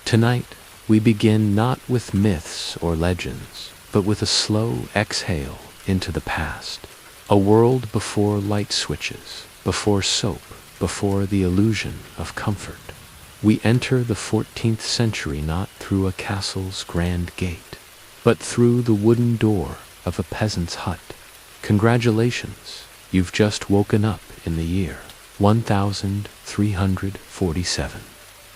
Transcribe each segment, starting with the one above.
Tonight, we begin not with myths or legends, but with a slow exhale into the past. A world before light switches, before soap, before the illusion of comfort. We enter the 14th century not through a castle's grand gate, but through the wooden door of a peasant's hut. Congratulations, you've just woken up in the year 1347.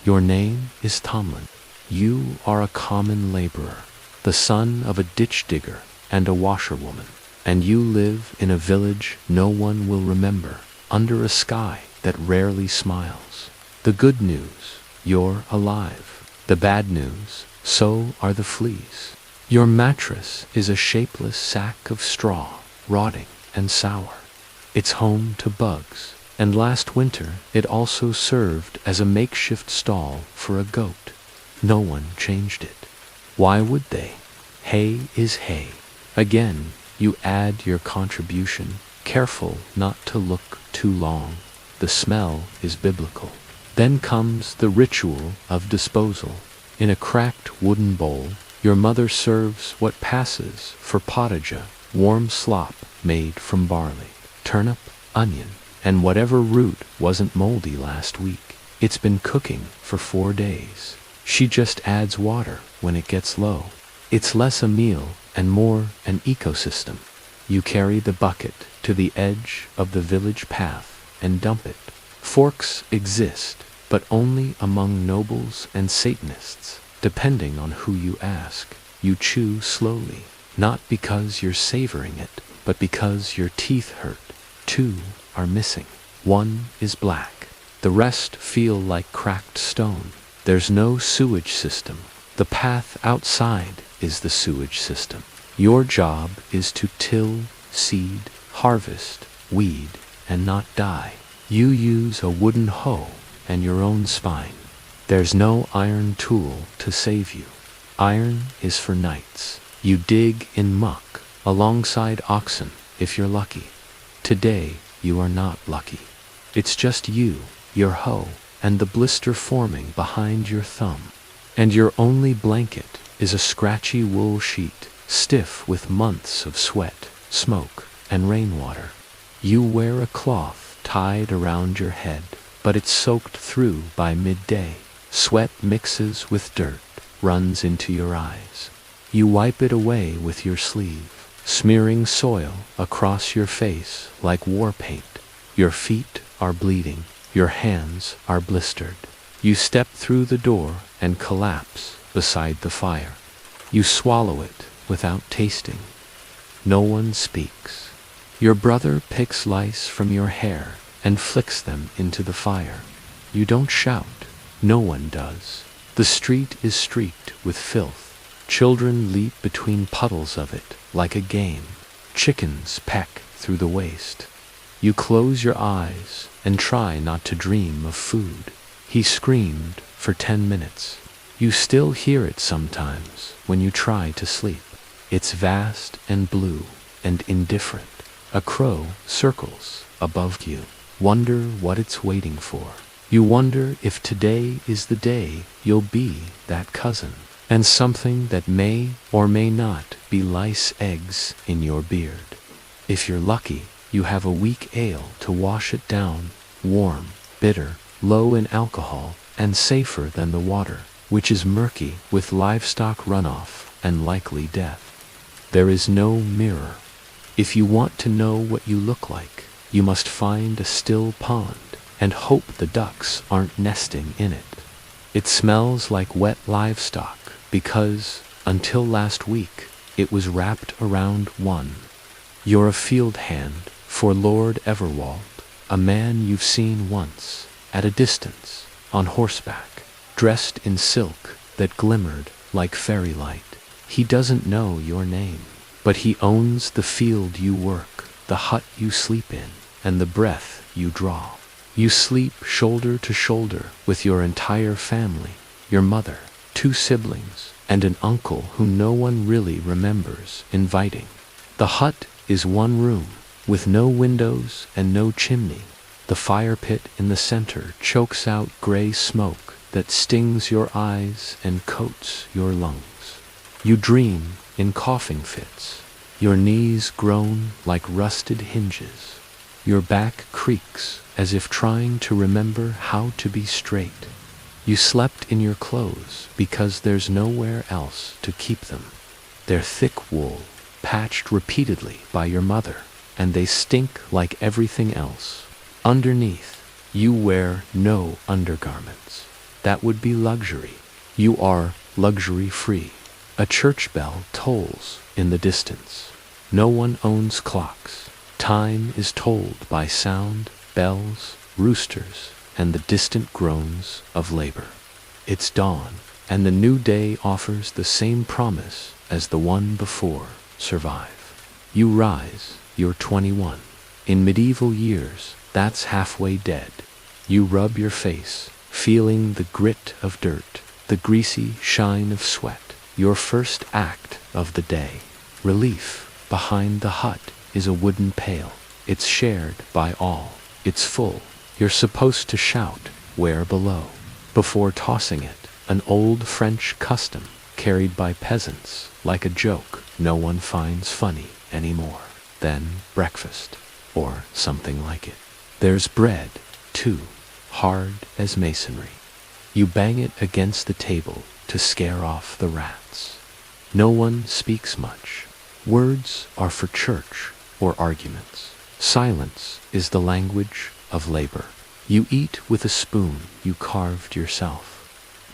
Your name is Tomlin. You are a common laborer, the son of a ditch digger and a washerwoman, and you live in a village no one will remember, under a sky that rarely smiles. The good news, you're alive. The bad news, so are the fleas. Your mattress is a shapeless sack of straw, rotting and sour. It's home to bugs, and last winter it also served as a makeshift stall for a goat. No one changed it. Why would they? Hay is hay. Again, you add your contribution, careful not to look too long. The smell is biblical. Then comes the ritual of disposal. In a cracked wooden bowl, your mother serves what passes for pottage, warm slop made from barley, turnip, onion, and whatever root wasn't moldy last week. It's been cooking for 4 days. She just adds water when it gets low. It's less a meal and more an ecosystem. You carry the bucket to the edge of the village path and dump it. Forks exist, but only among nobles and Satanists, depending on who you ask. You chew slowly, not because you're savoring it, but because your teeth hurt. 2 are missing. 1 is black. The rest feel like cracked stone. There's no sewage system. The path outside is the sewage system. Your job is to till, seed, harvest, weed, and not die. You use a wooden hoe and your own spine. There's no iron tool to save you. Iron is for knights. You dig in muck, alongside oxen, if you're lucky. Today, you are not lucky. It's just you, your hoe, and the blister forming behind your thumb. And your only blanket is a scratchy wool sheet, stiff with months of sweat, smoke, and rainwater. You wear a cloth tied around your head, but it's soaked through by midday. Sweat mixes with dirt, runs into your eyes. You wipe it away with your sleeve, smearing soil across your face like war paint. Your feet are bleeding, your hands are blistered. You step through the door and collapse beside the fire. You swallow it without tasting. No one speaks. Your brother picks lice from your hair and flicks them into the fire. You don't shout. No one does. The street is streaked with filth. Children leap between puddles of it like a game. Chickens peck through the waste. You close your eyes and try not to dream of food. He screamed for 10 minutes. You still hear it sometimes when you try to sleep. It's vast and blue and indifferent. A crow circles above you. Wonder what it's waiting for. You wonder if today is the day you'll be that cousin, and something that may or may not be lice eggs in your beard. If you're lucky, you have a weak ale to wash it down, warm, bitter, low in alcohol, and safer than the water, which is murky with livestock runoff and likely death. There is no mirror. If you want to know what you look like, you must find a still pond and hope the ducks aren't nesting in it. It smells like wet livestock because, until last week, it was wrapped around one. You're a field hand for Lord Everwald, a man you've seen once, at a distance, on horseback, dressed in silk that glimmered like fairy light. He doesn't know your name, but he owns the field you work, the hut you sleep in, and the breath you draw. You sleep shoulder to shoulder with your entire family, your mother, 2 siblings, and an uncle who no one really remembers inviting. The hut is 1 room, with no windows and no chimney. The fire pit in the center chokes out gray smoke that stings your eyes and coats your lungs. You dream in coughing fits. Your knees groan like rusted hinges. Your back creaks as if trying to remember how to be straight. You slept in your clothes because there's nowhere else to keep them. They're thick wool, patched repeatedly by your mother, and they stink like everything else. Underneath, you wear no undergarments. That would be luxury. You are luxury-free. A church bell tolls in the distance. No one owns clocks. Time is told by sound, bells, roosters, and the distant groans of labor. It's dawn, and the new day offers the same promise as the one before: survive. You rise, you're 21. In medieval years, that's halfway dead. You rub your face, feeling the grit of dirt, the greasy shine of sweat, your first act of the day. Relief. Behind the hut is a wooden pail. It's shared by all. It's full. You're supposed to shout, "Where below?" before tossing it, an old French custom carried by peasants like a joke no one finds funny anymore. Then breakfast, or something like it. There's bread, too, hard as masonry. You bang it against the table to scare off the rats. No one speaks much. Words are for church or arguments. Silence is the language of labor. You eat with a spoon you carved yourself.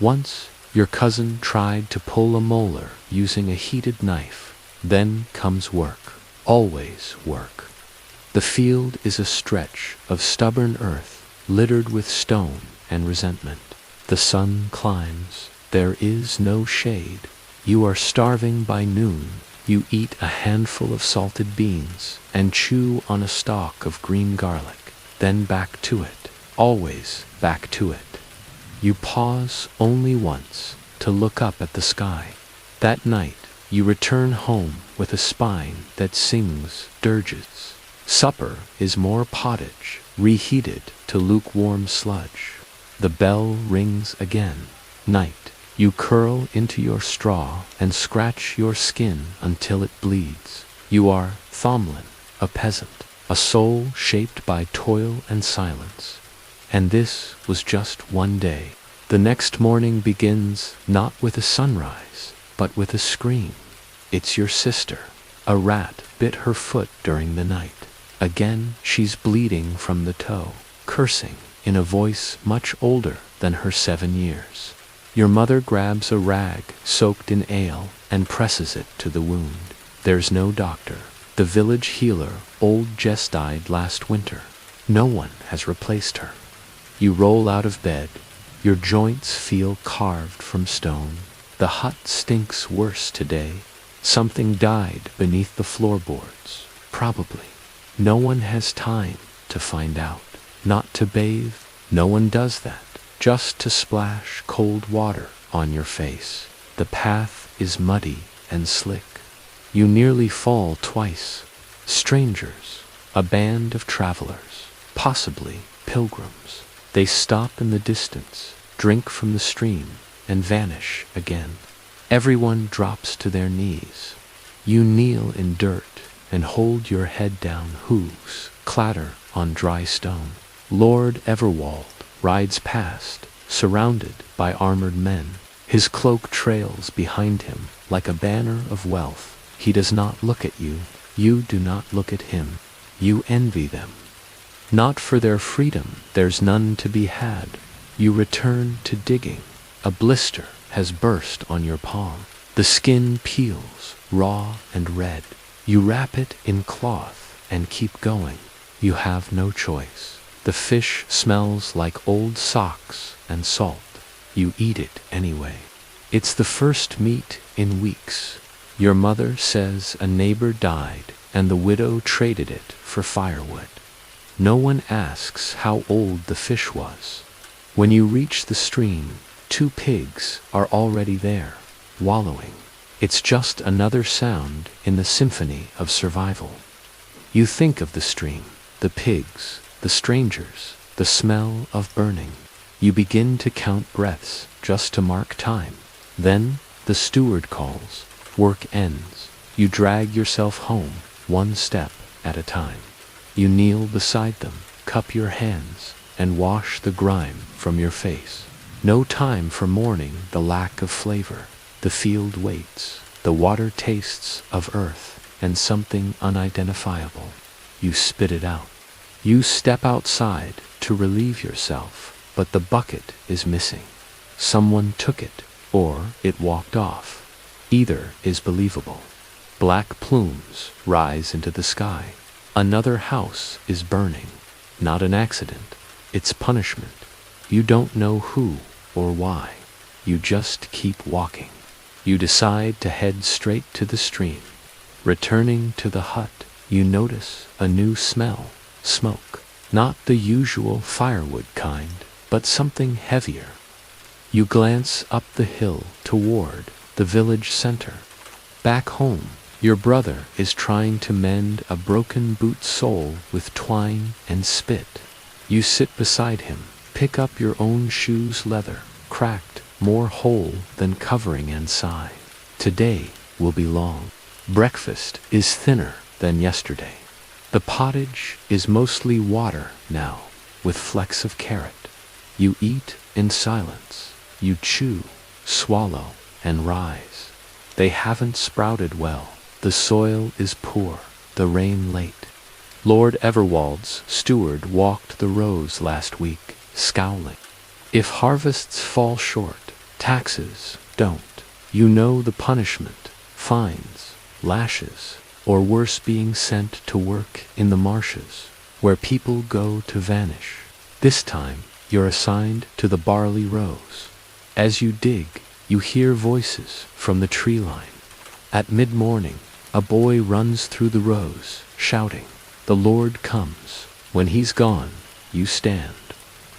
Once, your cousin tried to pull a molar using a heated knife. Then comes work. Always work. The field is a stretch of stubborn earth littered with stone and resentment. The sun climbs. There is no shade. You are starving by noon. You eat a handful of salted beans and chew on a stalk of green garlic. Then back to it. Always back to it. You pause only once to look up at the sky. That night, you return home with a spine that sings dirges. Supper is more pottage, reheated to lukewarm sludge. The bell rings again. Night. You curl into your straw and scratch your skin until it bleeds. You are Thomlin, a peasant, a soul shaped by toil and silence. And this was just one day. The next morning begins not with a sunrise, but with a scream. It's your sister. A rat bit her foot during the night. Again she's bleeding from the toe, cursing in a voice much older than her 7 years. Your mother grabs a rag soaked in ale and presses it to the wound. There's no doctor. The village healer, old Jess, died last winter. No one has replaced her. You roll out of bed. Your joints feel carved from stone. The hut stinks worse today. Something died beneath the floorboards. Probably. No one has time to find out. Not to bathe. No one does that. Just to splash cold water on your face. The path is muddy and slick. You nearly fall twice. Strangers, a band of travelers, possibly pilgrims. They stop in the distance, drink from the stream, and vanish again. Everyone drops to their knees. You kneel in dirt and hold your head down. Hooves clatter on dry stone. Lord Everwald rides past, surrounded by armored men. His cloak trails behind him like a banner of wealth. He does not look at you. You do not look at him. You envy them. Not for their freedom, there's none to be had. You return to digging. A blister has burst on your palm. The skin peels, raw and red. You wrap it in cloth and keep going. You have no choice. The fish smells like old socks and salt. You eat it anyway. It's the first meat in weeks. Your mother says a neighbor died and the widow traded it for firewood. No one asks how old the fish was. When you reach the stream, 2 pigs are already there, wallowing. It's just another sound in the symphony of survival. You think of the stream, the pigs, the strangers, the smell of burning. You begin to count breaths just to mark time. Then the steward calls. Work ends. You drag yourself home, one step at a time. You kneel beside them, cup your hands, and wash the grime from your face. No time for mourning the lack of flavor. The field waits. The water tastes of earth and something unidentifiable. You spit it out. You step outside to relieve yourself, but the bucket is missing. Someone took it, or it walked off. Either is believable. Black plumes rise into the sky. Another house is burning. Not an accident. It's punishment. You don't know who or why. You just keep walking. You decide to head straight to the stream. Returning to the hut, you notice a new smell. Smoke. Not the usual firewood kind, but something heavier. You glance up the hill toward the village center. Back home, your brother is trying to mend a broken boot sole with twine and spit. You sit beside him, pick up your own shoe's leather, cracked, more whole than covering, and sigh. Today will be long. Breakfast is thinner than yesterday. The pottage is mostly water now, with flecks of carrot. You eat in silence. You chew, swallow, and rise. They haven't sprouted well. The soil is poor, the rain late. Lord Everwald's steward walked the rows last week, scowling. If harvests fall short, taxes don't. You know the punishment: fines, lashes, or worse, being sent to work in the marshes, where people go to vanish. This time, you're assigned to the barley rows. As you dig, you hear voices from the tree line. At mid-morning, a boy runs through the rows, shouting, "The Lord comes." When he's gone, you stand.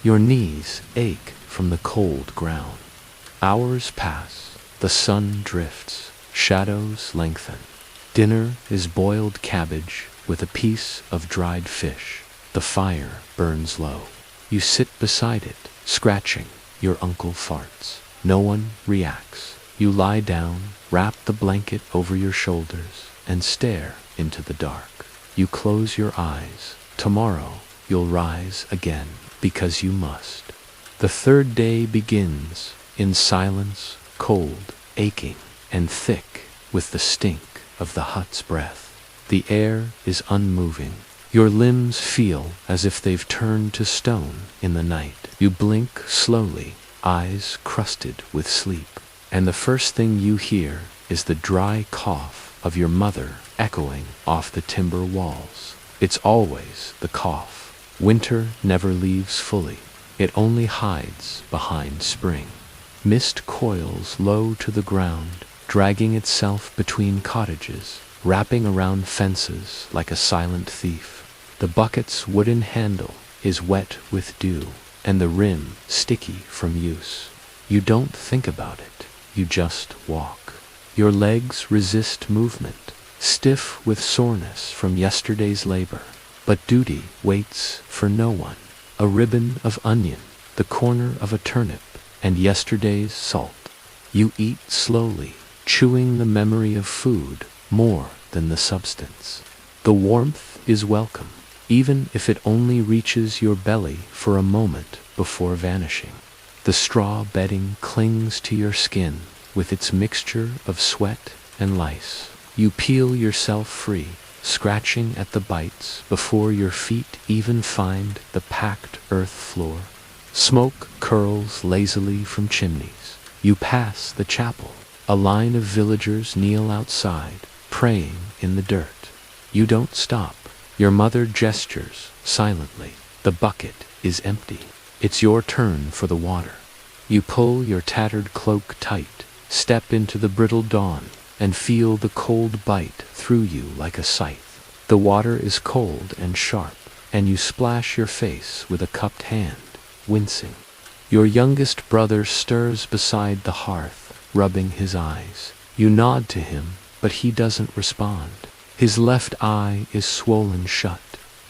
Your knees ache from the cold ground. Hours pass, the sun drifts, shadows lengthen. Dinner is boiled cabbage with a piece of dried fish. The fire burns low. You sit beside it, scratching. Your uncle farts. No one reacts. You lie down, wrap the blanket over your shoulders, and stare into the dark. You close your eyes. Tomorrow you'll rise again, because you must. The third day begins in silence, cold, aching, and thick with the stink of the hut's breath. The air is unmoving. Your limbs feel as if they've turned to stone in the night. You blink slowly, eyes crusted with sleep, and the first thing you hear is the dry cough of your mother echoing off the timber walls. It's always the cough. Winter never leaves fully. It only hides behind spring. Mist coils low to the ground, dragging itself between cottages, wrapping around fences like a silent thief. The bucket's wooden handle is wet with dew, and the rim sticky from use. You don't think about it, you just walk. Your legs resist movement, stiff with soreness from yesterday's labor. But duty waits for no one. A ribbon of onion, the corner of a turnip, and yesterday's salt. You eat slowly, chewing the memory of food more than the substance. The warmth is welcome, even if it only reaches your belly for a moment before vanishing. The straw bedding clings to your skin with its mixture of sweat and lice. You peel yourself free, scratching at the bites before your feet even find the packed earth floor. Smoke curls lazily from chimneys. You pass the chapel. A line of villagers kneel outside, praying in the dirt. You don't stop. Your mother gestures silently. The bucket is empty. It's your turn for the water. You pull your tattered cloak tight, step into the brittle dawn, and feel the cold bite through you like a scythe. The water is cold and sharp, and you splash your face with a cupped hand, wincing. Your youngest brother stirs beside the hearth, rubbing his eyes. You nod to him, but he doesn't respond. His left eye is swollen shut.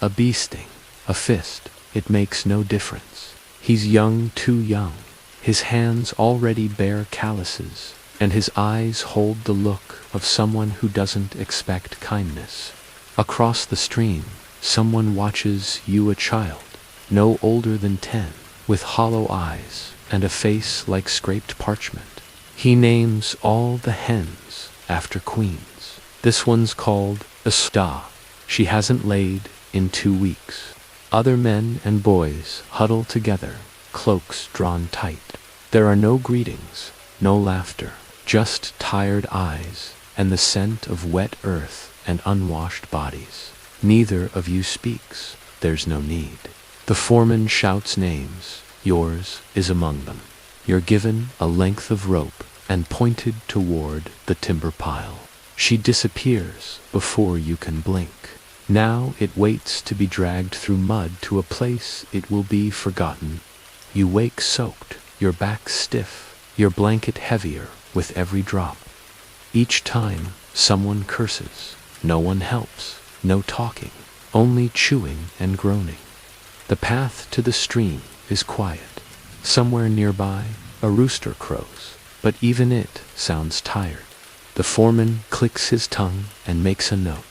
A bee sting, a fist, it makes no difference. He's young, too young. His hands already bear calluses, and his eyes hold the look of someone who doesn't expect kindness. Across the stream, someone watches you, a child, no older than 10, with hollow eyes and a face like scraped parchment. He names all the hens after queens. This one's called Asta. She hasn't laid in 2 weeks. Other men and boys huddle together, cloaks drawn tight. There are no greetings, no laughter, just tired eyes and the scent of wet earth and unwashed bodies. Neither of you speaks. There's no need. The foreman shouts names. Yours is among them. You're given a length of rope and pointed toward the timber pile. She disappears before you can blink. Now it waits to be dragged through mud to a place it will be forgotten. You wake soaked, your back stiff, your blanket heavier with every drop. Each time, someone curses. No one helps. No talking. Only chewing and groaning. The path to the stream is quiet. Somewhere nearby, a rooster crows, but even it sounds tired. The foreman clicks his tongue and makes a note.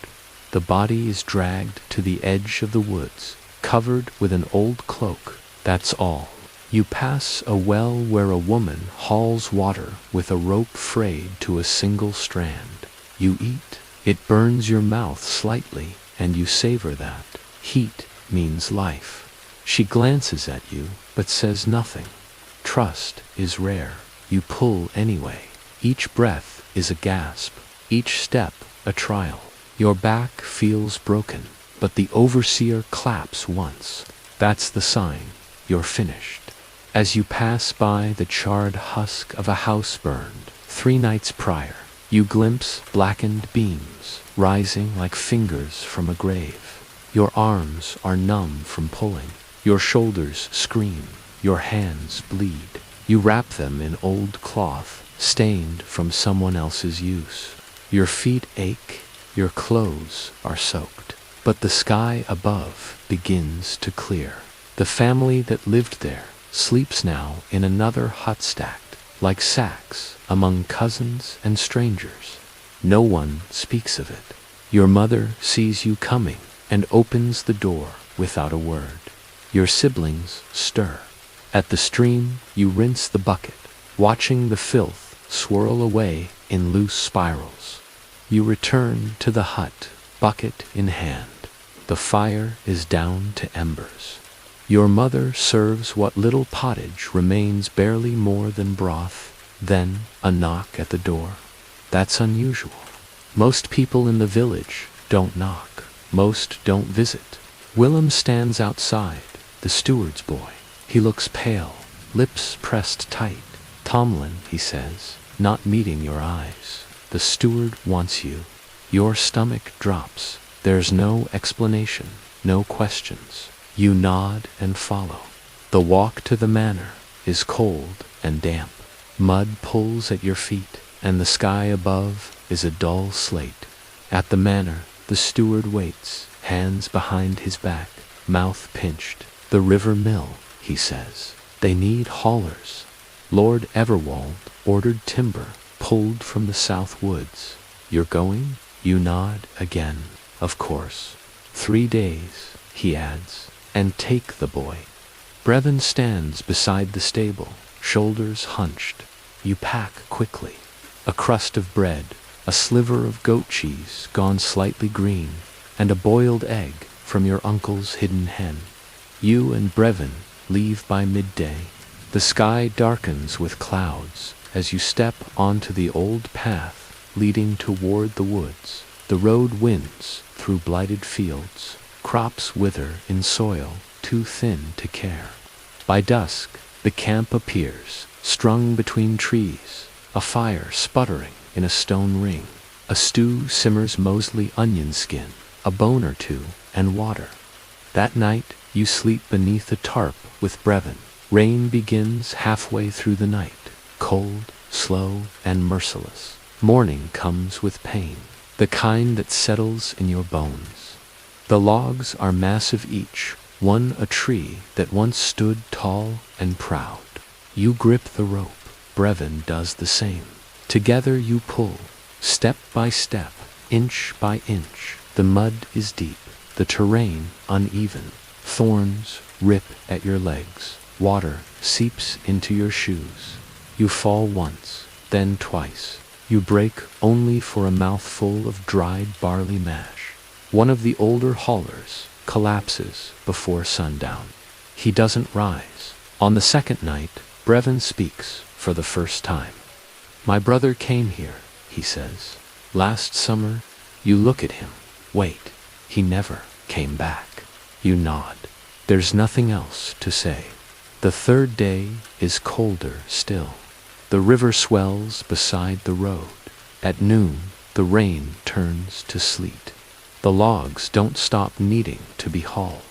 The body is dragged to the edge of the woods, covered with an old cloak. That's all. You pass a well where a woman hauls water with a rope frayed to a single strand. You eat. It burns your mouth slightly, and you savor that. Heat means life. She glances at you, but says nothing. Trust is rare. You pull anyway. Each breath is a gasp. Each step a trial. Your back feels broken, but the overseer claps once. That's the sign. You're finished. As you pass by the charred husk of a house burned 3 nights prior, you glimpse blackened beams rising like fingers from a grave. Your arms are numb from pulling. Your shoulders scream. Your hands bleed. You wrap them in old cloth, stained from someone else's use. Your feet ache. Your clothes are soaked. But the sky above begins to clear. The family that lived there sleeps now in another hut stacked, like sacks, among cousins and strangers. No one speaks of it. Your mother sees you coming and opens the door without a word. Your siblings stir. At the stream, you rinse the bucket, watching the filth swirl away in loose spirals. You return to the hut, bucket in hand. The fire is down to embers. Your mother serves what little pottage remains, barely more than broth. Then a knock at the door. That's unusual. Most people in the village don't knock. Most don't visit. Willem stands outside, the steward's boy. He looks pale, lips pressed tight. Tomlin, he says, not meeting your eyes. The steward wants you. Your stomach drops. There's no explanation, no questions. You nod and follow. The walk to the manor is cold and damp. Mud pulls at your feet, and the sky above is a dull slate. At the manor, the steward waits, hands behind his back, mouth pinched. The river mill, he says. They need haulers. Lord Everwald ordered timber pulled from the south woods. You're going? You nod again. Of course. 3 days, he adds, and take the boy. Brevin stands beside the stable, shoulders hunched. You pack quickly. A crust of bread, a sliver of goat cheese gone slightly green, and a boiled egg from your uncle's hidden hen. You and Brevin leave by midday. The sky darkens with clouds as you step onto the old path leading toward the woods. The road winds through blighted fields. Crops wither in soil too thin to care. By dusk, the camp appears, strung between trees, a fire sputtering in a stone ring. A stew simmers Mosley onion skin, a bone or two, and water. That night, you sleep beneath a tarp with Brevin. Rain begins halfway through the night, cold, slow, and merciless. Morning comes with pain, the kind that settles in your bones. The logs are massive each, one a tree that once stood tall and proud. You grip the rope, Brevin does the same. Together you pull, step by step, inch by inch. The mud is deep, the terrain uneven. Thorns rip at your legs, water seeps into your shoes. You fall once, then twice. You break only for a mouthful of dried barley mash. One of the older haulers collapses before sundown. He doesn't rise. On the second night, Brevin speaks for the first time. My brother came here, he says. Last summer. You look at him. Wait, he never came back. You nod. There's nothing else to say. The third day is colder still. The river swells beside the road. At noon, the rain turns to sleet. The logs don't stop needing to be hauled.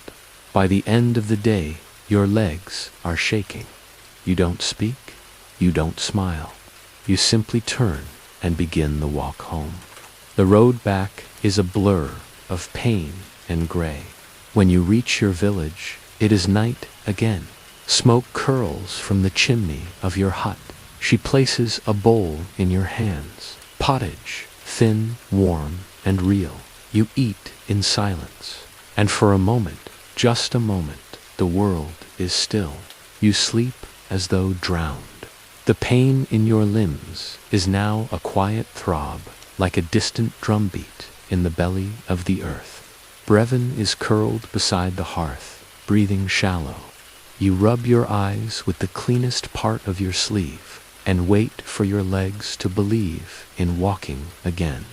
By the end of the day, your legs are shaking. You don't speak, you don't smile. You simply turn and begin the walk home. The road back is a blur of pain and gray. When you reach your village, it is night again. Smoke curls from the chimney of your hut. She places a bowl in your hands. Pottage, thin, warm, and real. You eat in silence. And for a moment, just a moment, the world is still. You sleep as though drowned. The pain in your limbs is now a quiet throb, like a distant drumbeat in the belly of the earth. Brevin is curled beside the hearth, breathing shallow. You rub your eyes with the cleanest part of your sleeve and wait for your legs to believe in walking again.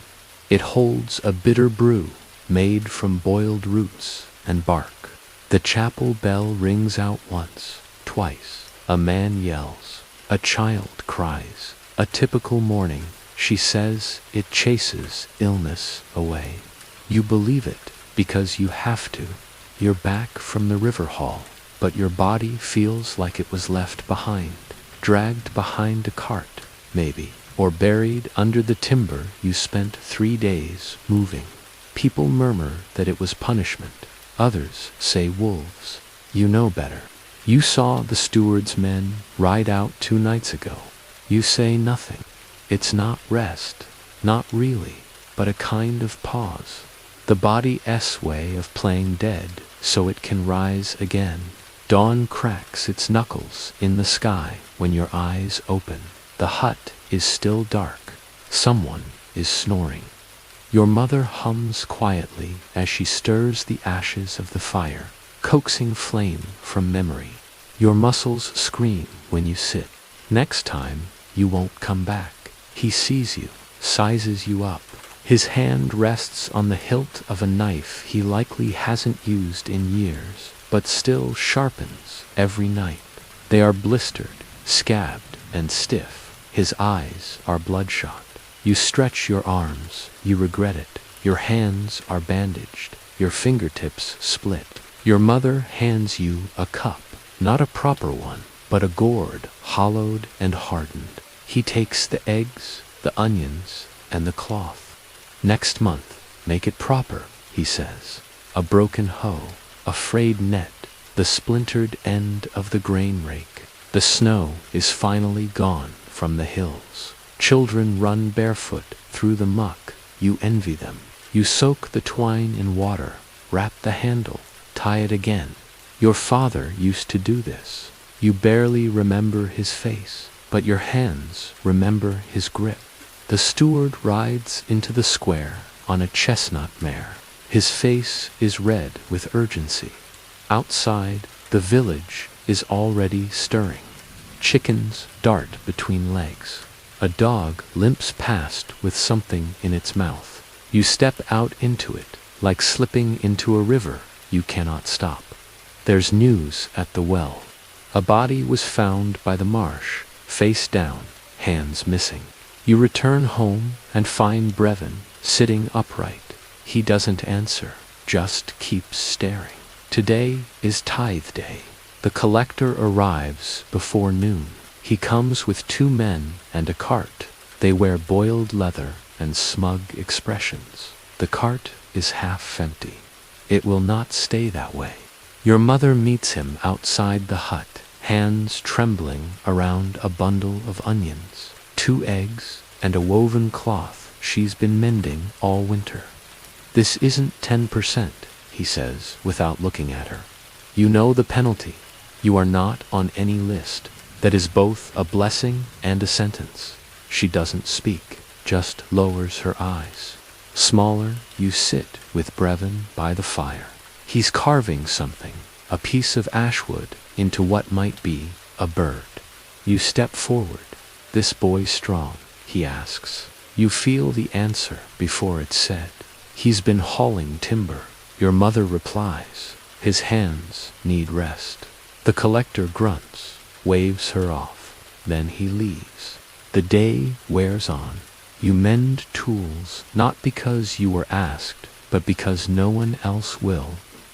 It holds a bitter brew made from boiled roots and bark. The chapel bell rings out once, twice. A man yells. A child cries. A typical morning. She says it chases illness away. You believe it because you have to. You're back from the river haul, but your body feels like it was left behind, dragged behind a cart, maybe, or buried under the timber you spent 3 days moving. People murmur that it was punishment. Others say wolves. You know better. You saw the steward's men ride out 2 nights ago. You say nothing. It's not rest, not really, but a kind of pause. The body's way of playing dead so it can rise again. Dawn cracks its knuckles in the sky when your eyes open. The hut is still dark. Someone is snoring. Your mother hums quietly as she stirs the ashes of the fire, coaxing flame from memory. Your muscles scream when you sit. Next time, you won't come back. He sees you, sizes you up. His hand rests on the hilt of a knife he likely hasn't used in years, but still sharpens every night. They are blistered, scabbed, and stiff. His eyes are bloodshot. You stretch your arms. You regret it. Your hands are bandaged. Your fingertips split. Your mother hands you a cup, not a proper one, but a gourd, hollowed and hardened. He takes the eggs, the onions, and the cloth. Next month, make it proper, he says. A broken hoe, a frayed net, the splintered end of the grain rake. The snow is finally gone from the hills. Children run barefoot through the muck. You envy them. You soak the twine in water, wrap the handle, tie it again. Your father used to do this. You barely remember his face, but your hands remember his grip. The steward rides into the square on a chestnut mare. His face is red with urgency. Outside, the village is already stirring. Chickens dart between legs. A dog limps past with something in its mouth. You step out into it, like slipping into a river you cannot stop. There's news at the well. A body was found by the marsh, face down, hands missing. You return home and find Brevin sitting upright. He doesn't answer, just keeps staring. Today is tithe day. The collector arrives before noon. He comes with 2 men and a cart. They wear boiled leather and smug expressions. The cart is half empty. It will not stay that way. Your mother meets him outside the hut, hands trembling around a bundle of onions, 2 eggs, and a woven cloth she's been mending all winter. This isn't 10%, he says without looking at her. You know the penalty. You are not on any list. That is both a blessing and a sentence. She doesn't speak, just lowers her eyes. Smaller, you sit with Brevin by the fire. He's carving something, a piece of ashwood, into what might be a bird. You step forward. This boy's strong, he asks. You feel the answer before it's said. He's been hauling timber. Your mother replies. His hands need rest. The collector grunts, waves her off. Then he leaves. The day wears on. You mend tools not because you were asked, but because no one else will.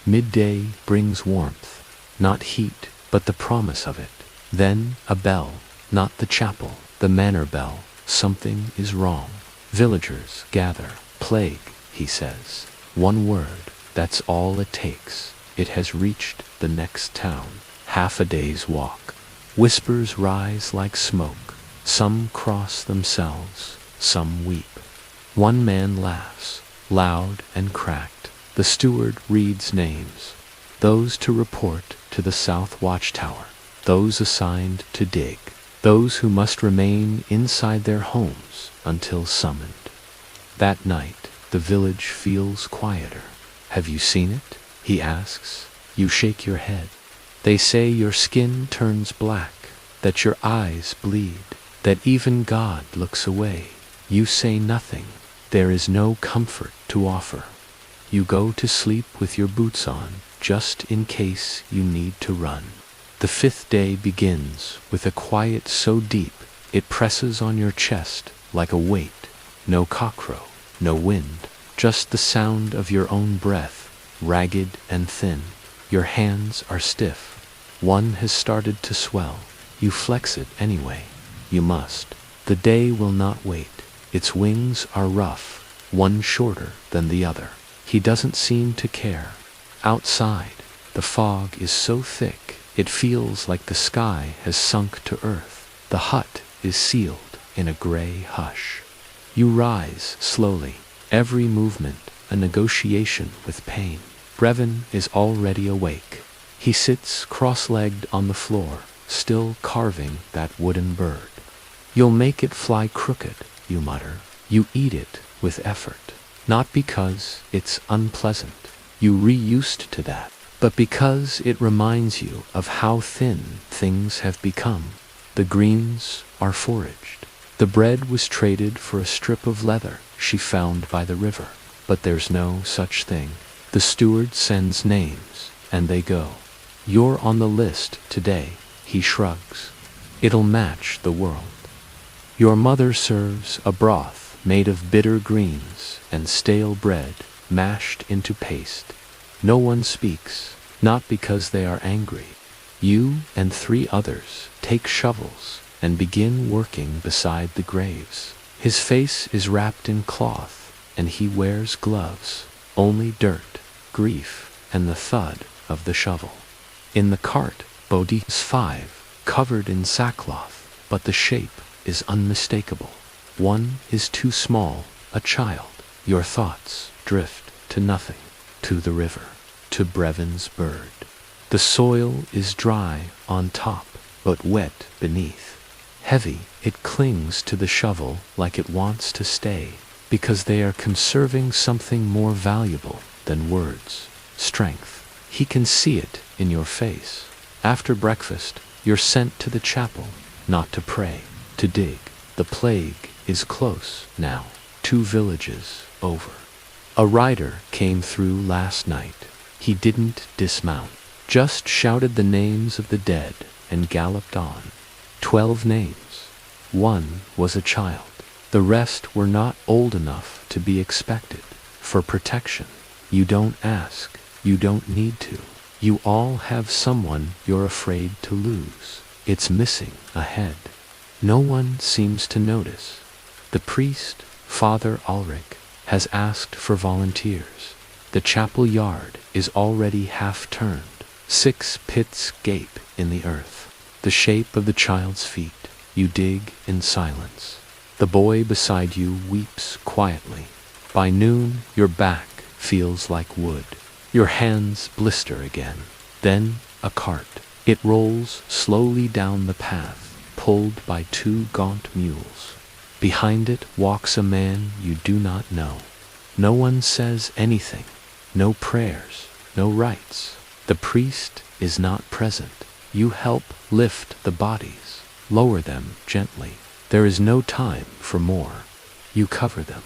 Midday brings warmth, not heat, but the promise of it. Then a bell, not the chapel, the manor bell. Something is wrong. Villagers gather. Plague, he says. 1 word, that's all it takes. It has reached the next town. Half a day's walk. Whispers rise like smoke. Some cross themselves, some weep. 1 man laughs, loud and cracked. The steward reads names. Those to report to the south watchtower. Those assigned to dig. Those who must remain inside their homes until summoned. That night, the village feels quieter. Have you seen it? He asks. You shake your head. They say your skin turns black, that your eyes bleed, that even God looks away. You say nothing. There is no comfort to offer. You go to sleep with your boots on, just in case you need to run. The 5th day begins with a quiet so deep it presses on your chest like a weight. No cockcrow, no wind, just the sound of your own breath, ragged and thin. Your hands are stiff. One has started to swell. You flex it anyway. You must. The day will not wait. Its wings are rough, one shorter than the other. He doesn't seem to care. Outside, the fog is so thick, it feels like the sky has sunk to earth. The hut is sealed in a gray hush. You rise slowly, every movement a negotiation with pain. Brevin is already awake. He sits cross-legged on the floor, still carving that wooden bird. You'll make it fly crooked, you mutter. You eat it with effort. Not because it's unpleasant. You re-used to that. But because it reminds you of how thin things have become. The greens are foraged. The bread was traded for a strip of leather she found by the river. But there's no such thing. The steward sends names, and they go. You're on the list today, he shrugs. It'll match the world. Your mother serves a broth made of bitter greens and stale bread mashed into paste. No one speaks, not because they are angry. You and 3 others take shovels and begin working beside the graves. His face is wrapped in cloth, and he wears gloves. Only dirt, grief, and the thud of the shovel. In the cart, Bodhi's 5, covered in sackcloth, but the shape is unmistakable. One is too small, a child. Your thoughts drift to nothing, to the river, to Brevin's bird. The soil is dry on top, but wet beneath. Heavy, it clings to the shovel like it wants to stay, because they are conserving something more valuable than words, strength. He can see it in your face. After breakfast, you're sent to the chapel, not to pray, to dig. The plague is close now, 2 villages over. A rider came through last night. He didn't dismount, just shouted the names of the dead and galloped on. 12 names. 1 was a child. The rest were not old enough to be expected. For protection. You don't ask. You don't need to. You all have someone you're afraid to lose. It's missing a head. No one seems to notice. The priest, Father Ulrich, has asked for volunteers. The chapel yard is already half turned. 6 pits gape in the earth, the shape of the child's feet. You dig in silence. The boy beside you weeps quietly. By noon, your back feels like wood. Your hands blister again. Then a cart. It rolls slowly down the path, pulled by 2 gaunt mules. Behind it walks a man you do not know. No one says anything. No prayers, no rites. The priest is not present. You help lift the bodies, lower them gently. There is no time for more. You cover them.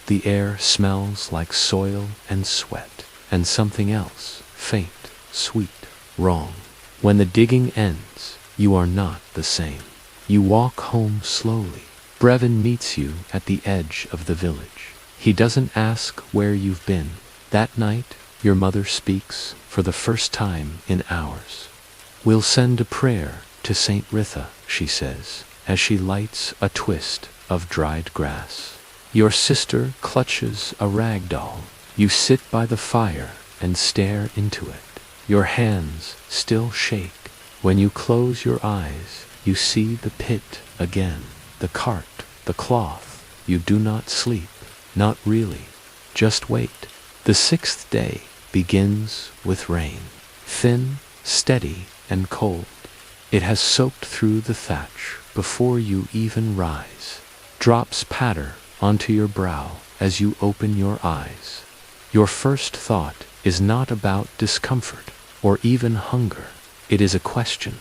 The air smells like soil and sweat, and something else, faint, sweet, wrong. When the digging ends, you are not the same. You walk home slowly. Brevin meets you at the edge of the village. He doesn't ask where you've been. That night, your mother speaks for the first time in hours. We'll send a prayer to Saint Ritha, she says, as she lights a twist of dried grass. Your sister clutches a rag doll. You sit by the fire and stare into it. Your hands still shake. When you close your eyes, you see the pit again, the cart, the cloth. You do not sleep, not really. Just wait. The 6th day begins with rain, thin, steady, and cold. It has soaked through the thatch before you even rise. Drops patter onto your brow as you open your eyes. Your first thought is not about discomfort or even hunger. It is a question.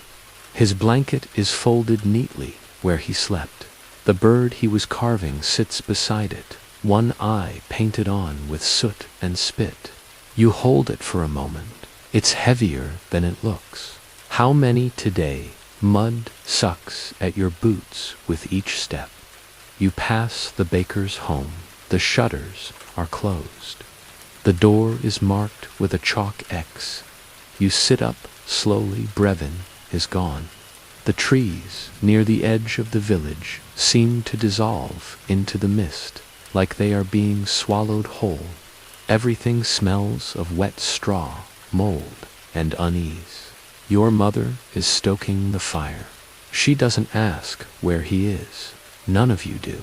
His blanket is folded neatly where he slept. The bird he was carving sits beside it, one eye painted on with soot and spit. You hold it for a moment. It's heavier than it looks. How many today? Mud sucks at your boots with each step. You pass the baker's home. The shutters are closed. The door is marked with a chalk X. You sit up slowly. Brevin is gone. The trees near the edge of the village seem to dissolve into the mist, like they are being swallowed whole. Everything smells of wet straw, mold, and unease. Your mother is stoking the fire. She doesn't ask where he is. None of you do.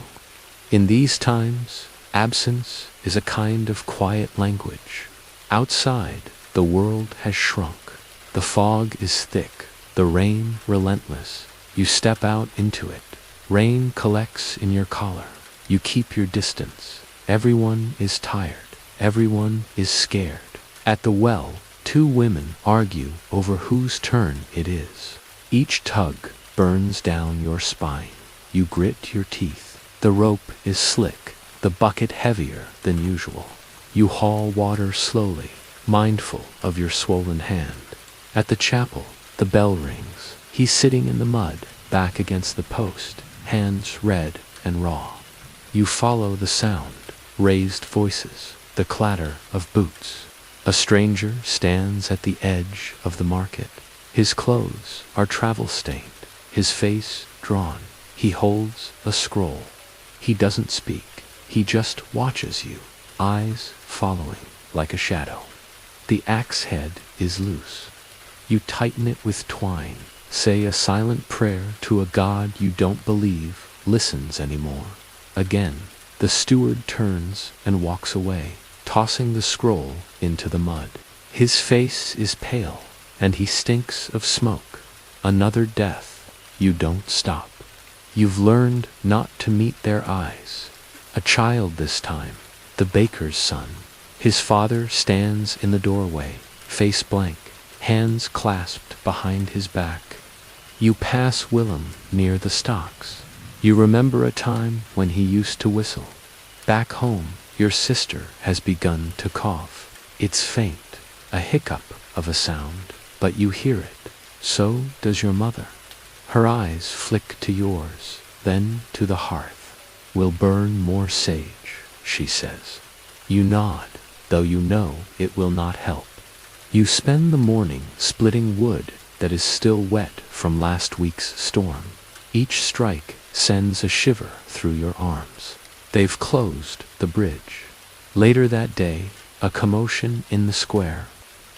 In these times, absence is a kind of quiet language. Outside, the world has shrunk. The fog is thick, the rain relentless. You step out into it. Rain collects in your collar. You keep your distance. Everyone is tired. Everyone is scared. At the well, 2 women argue over whose turn it is. Each tug burns down your spine. You grit your teeth. The rope is slick, the bucket heavier than usual. You haul water slowly, mindful of your swollen hand. At the chapel, the bell rings. He's sitting in the mud, back against the post, hands red and raw. You follow the sound, raised voices, the clatter of boots. A stranger stands at the edge of the market. His clothes are travel-stained, his face drawn. He holds a scroll. He doesn't speak. He just watches you, eyes following like a shadow. The axe head is loose. You tighten it with twine, say a silent prayer to a God you don't believe listens anymore. Again, the steward turns and walks away, tossing the scroll into the mud. His face is pale, and he stinks of smoke. Another death. You don't stop. You've learned not to meet their eyes. A child this time, the baker's son. His father stands in the doorway, face blank, hands clasped behind his back. You pass Willem near the stocks. You remember a time when he used to whistle. Back home, your sister has begun to cough. It's faint, a hiccup of a sound, but you hear it. So does your mother. Her eyes flick to yours, then to the hearth. We'll burn more sage, she says. You nod, though you know it will not help. You spend the morning splitting wood that is still wet from last week's storm. Each strike sends a shiver through your arms. They've closed the bridge. Later that day, a commotion in the square.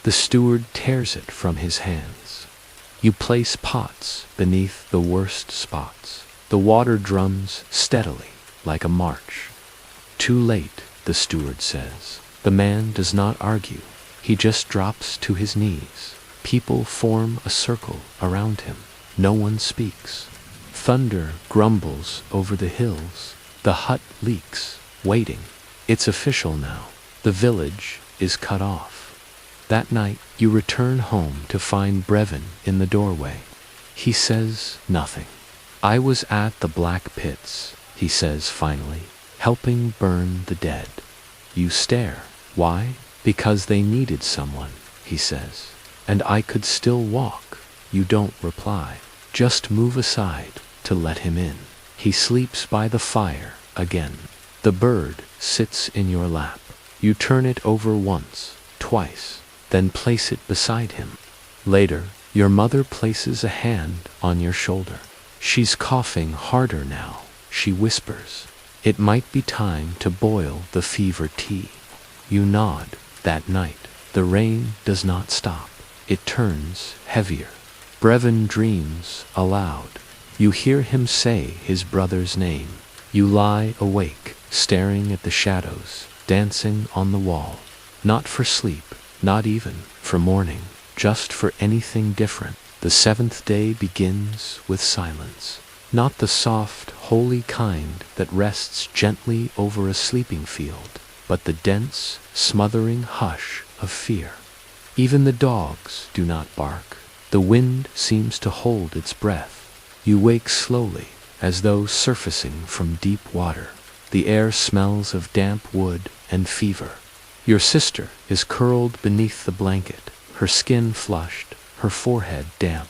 The steward tears it from his hands. You place pots beneath the worst spots. The water drums steadily like a march. Too late, the steward says. The man does not argue. He just drops to his knees. People form a circle around him. No one speaks. Thunder grumbles over the hills. The hut leaks, waiting. It's official now. The village is cut off. That night, you return home to find Brevin in the doorway. He says nothing. I was at the black pits, he says finally, helping burn the dead. You stare. Why? Because they needed someone, he says. And I could still walk. You don't reply. Just move aside to let him in. He sleeps by the fire again. The bird sits in your lap. You turn it over once, twice, then place it beside him. Later, your mother places a hand on your shoulder. She's coughing harder now, she whispers. It might be time to boil the fever tea. You nod. That night, the rain does not stop. It turns heavier. Brevin dreams aloud. You hear him say his brother's name. You lie awake, staring at the shadows, dancing on the wall. Not for sleep, not even for morning, just for anything different. The seventh day begins with silence. Not the soft, holy kind that rests gently over a sleeping field, but the dense, smothering hush of fear. Even the dogs do not bark. The wind seems to hold its breath. You wake slowly, as though surfacing from deep water. The air smells of damp wood and fever. Your sister is curled beneath the blanket, her skin flushed, her forehead damp.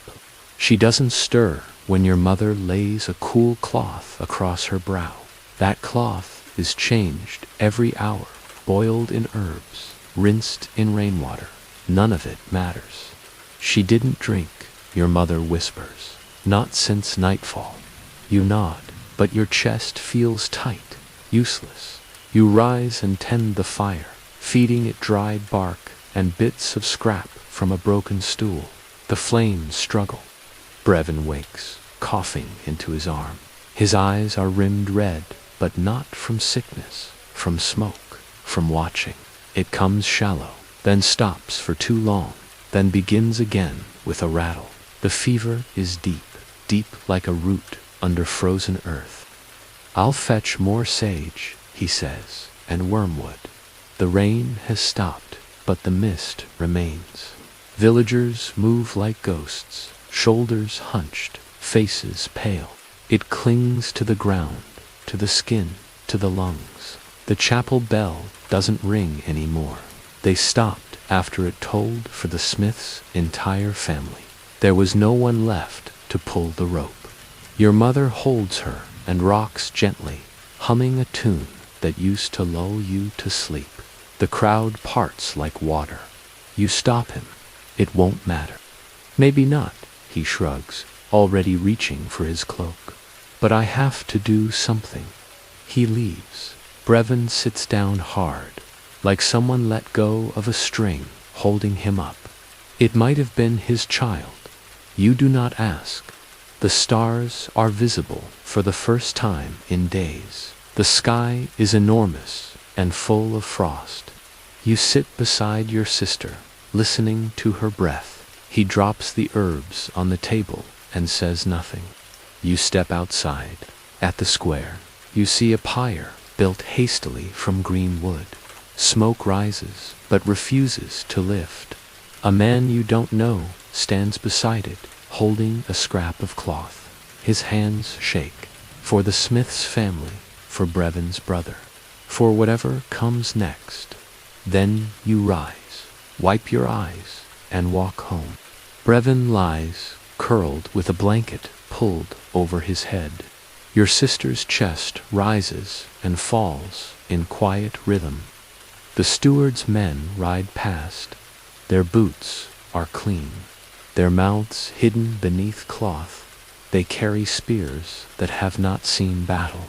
She doesn't stir when your mother lays a cool cloth across her brow. That cloth is changed every hour, boiled in herbs, rinsed in rainwater. None of it matters. She didn't drink, your mother whispers. Not since nightfall. You nod, but your chest feels tight, useless. You rise and tend the fire, feeding it dried bark and bits of scrap from a broken stool. The flames struggle. Brevin wakes, coughing into his arm. His eyes are rimmed red, but not from sickness, from smoke, from watching. It comes shallow, then stops for too long, then begins again with a rattle. The fever is deep, deep like a root under frozen earth. I'll fetch more sage, he says, and wormwood. The rain has stopped, but the mist remains. Villagers move like ghosts, shoulders hunched, faces pale. It clings to the ground, to the skin, to the lungs. The chapel bell doesn't ring anymore. They stopped after it tolled for the Smiths' entire family. There was no one left to pull the rope. Your mother holds her and rocks gently, humming a tune that used to lull you to sleep. The crowd parts like water. You stop him. It won't matter. Maybe not, he shrugs, already reaching for his cloak. But I have to do something. He leaves. Brevin sits down hard, like someone let go of a string, holding him up. It might have been his child. You do not ask. The stars are visible for the first time in days. The sky is enormous and full of frost. You sit beside your sister, listening to her breath. He drops the herbs on the table and says nothing. You step outside. At the square, you see a pyre built hastily from green wood. Smoke rises, but refuses to lift. A man you don't know stands beside it, holding a scrap of cloth. His hands shake. For the Smiths' family, for Brevin's brother, for whatever comes next. Then you rise, wipe your eyes, and walk home. Brevin lies, curled with a blanket pulled over his head. Your sister's chest rises and falls in quiet rhythm. The steward's men ride past. Their boots are clean, their mouths hidden beneath cloth. They carry spears that have not seen battle.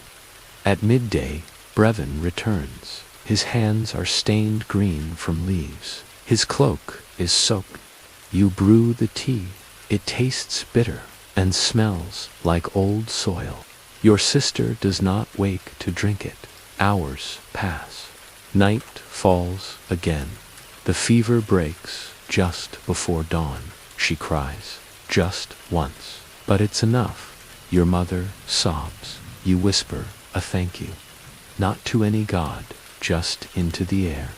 At midday, Brevin returns. His hands are stained green from leaves. His cloak is soaked. You brew the tea. It tastes bitter and smells like old soil. Your sister does not wake to drink it. Hours pass. Night falls again. The fever breaks just before dawn. She cries, just once. But it's enough. Your mother sobs. You whisper a thank you. Not to any god, just into the air.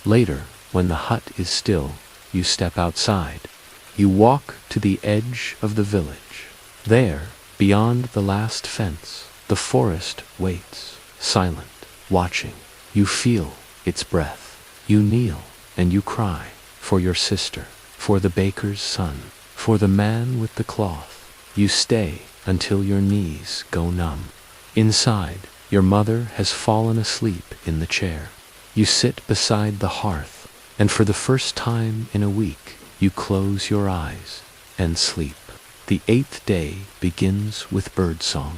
Later, when the hut is still, you step outside. You walk to the edge of the village. There, beyond the last fence, the forest waits, silent, watching. You feel its breath. You kneel and you cry for your sister, for the baker's son, for the man with the cloth. You stay until your knees go numb. Inside, your mother has fallen asleep in the chair. You sit beside the hearth, and for the first time in a week, you close your eyes and sleep. The 8th day begins with birdsong.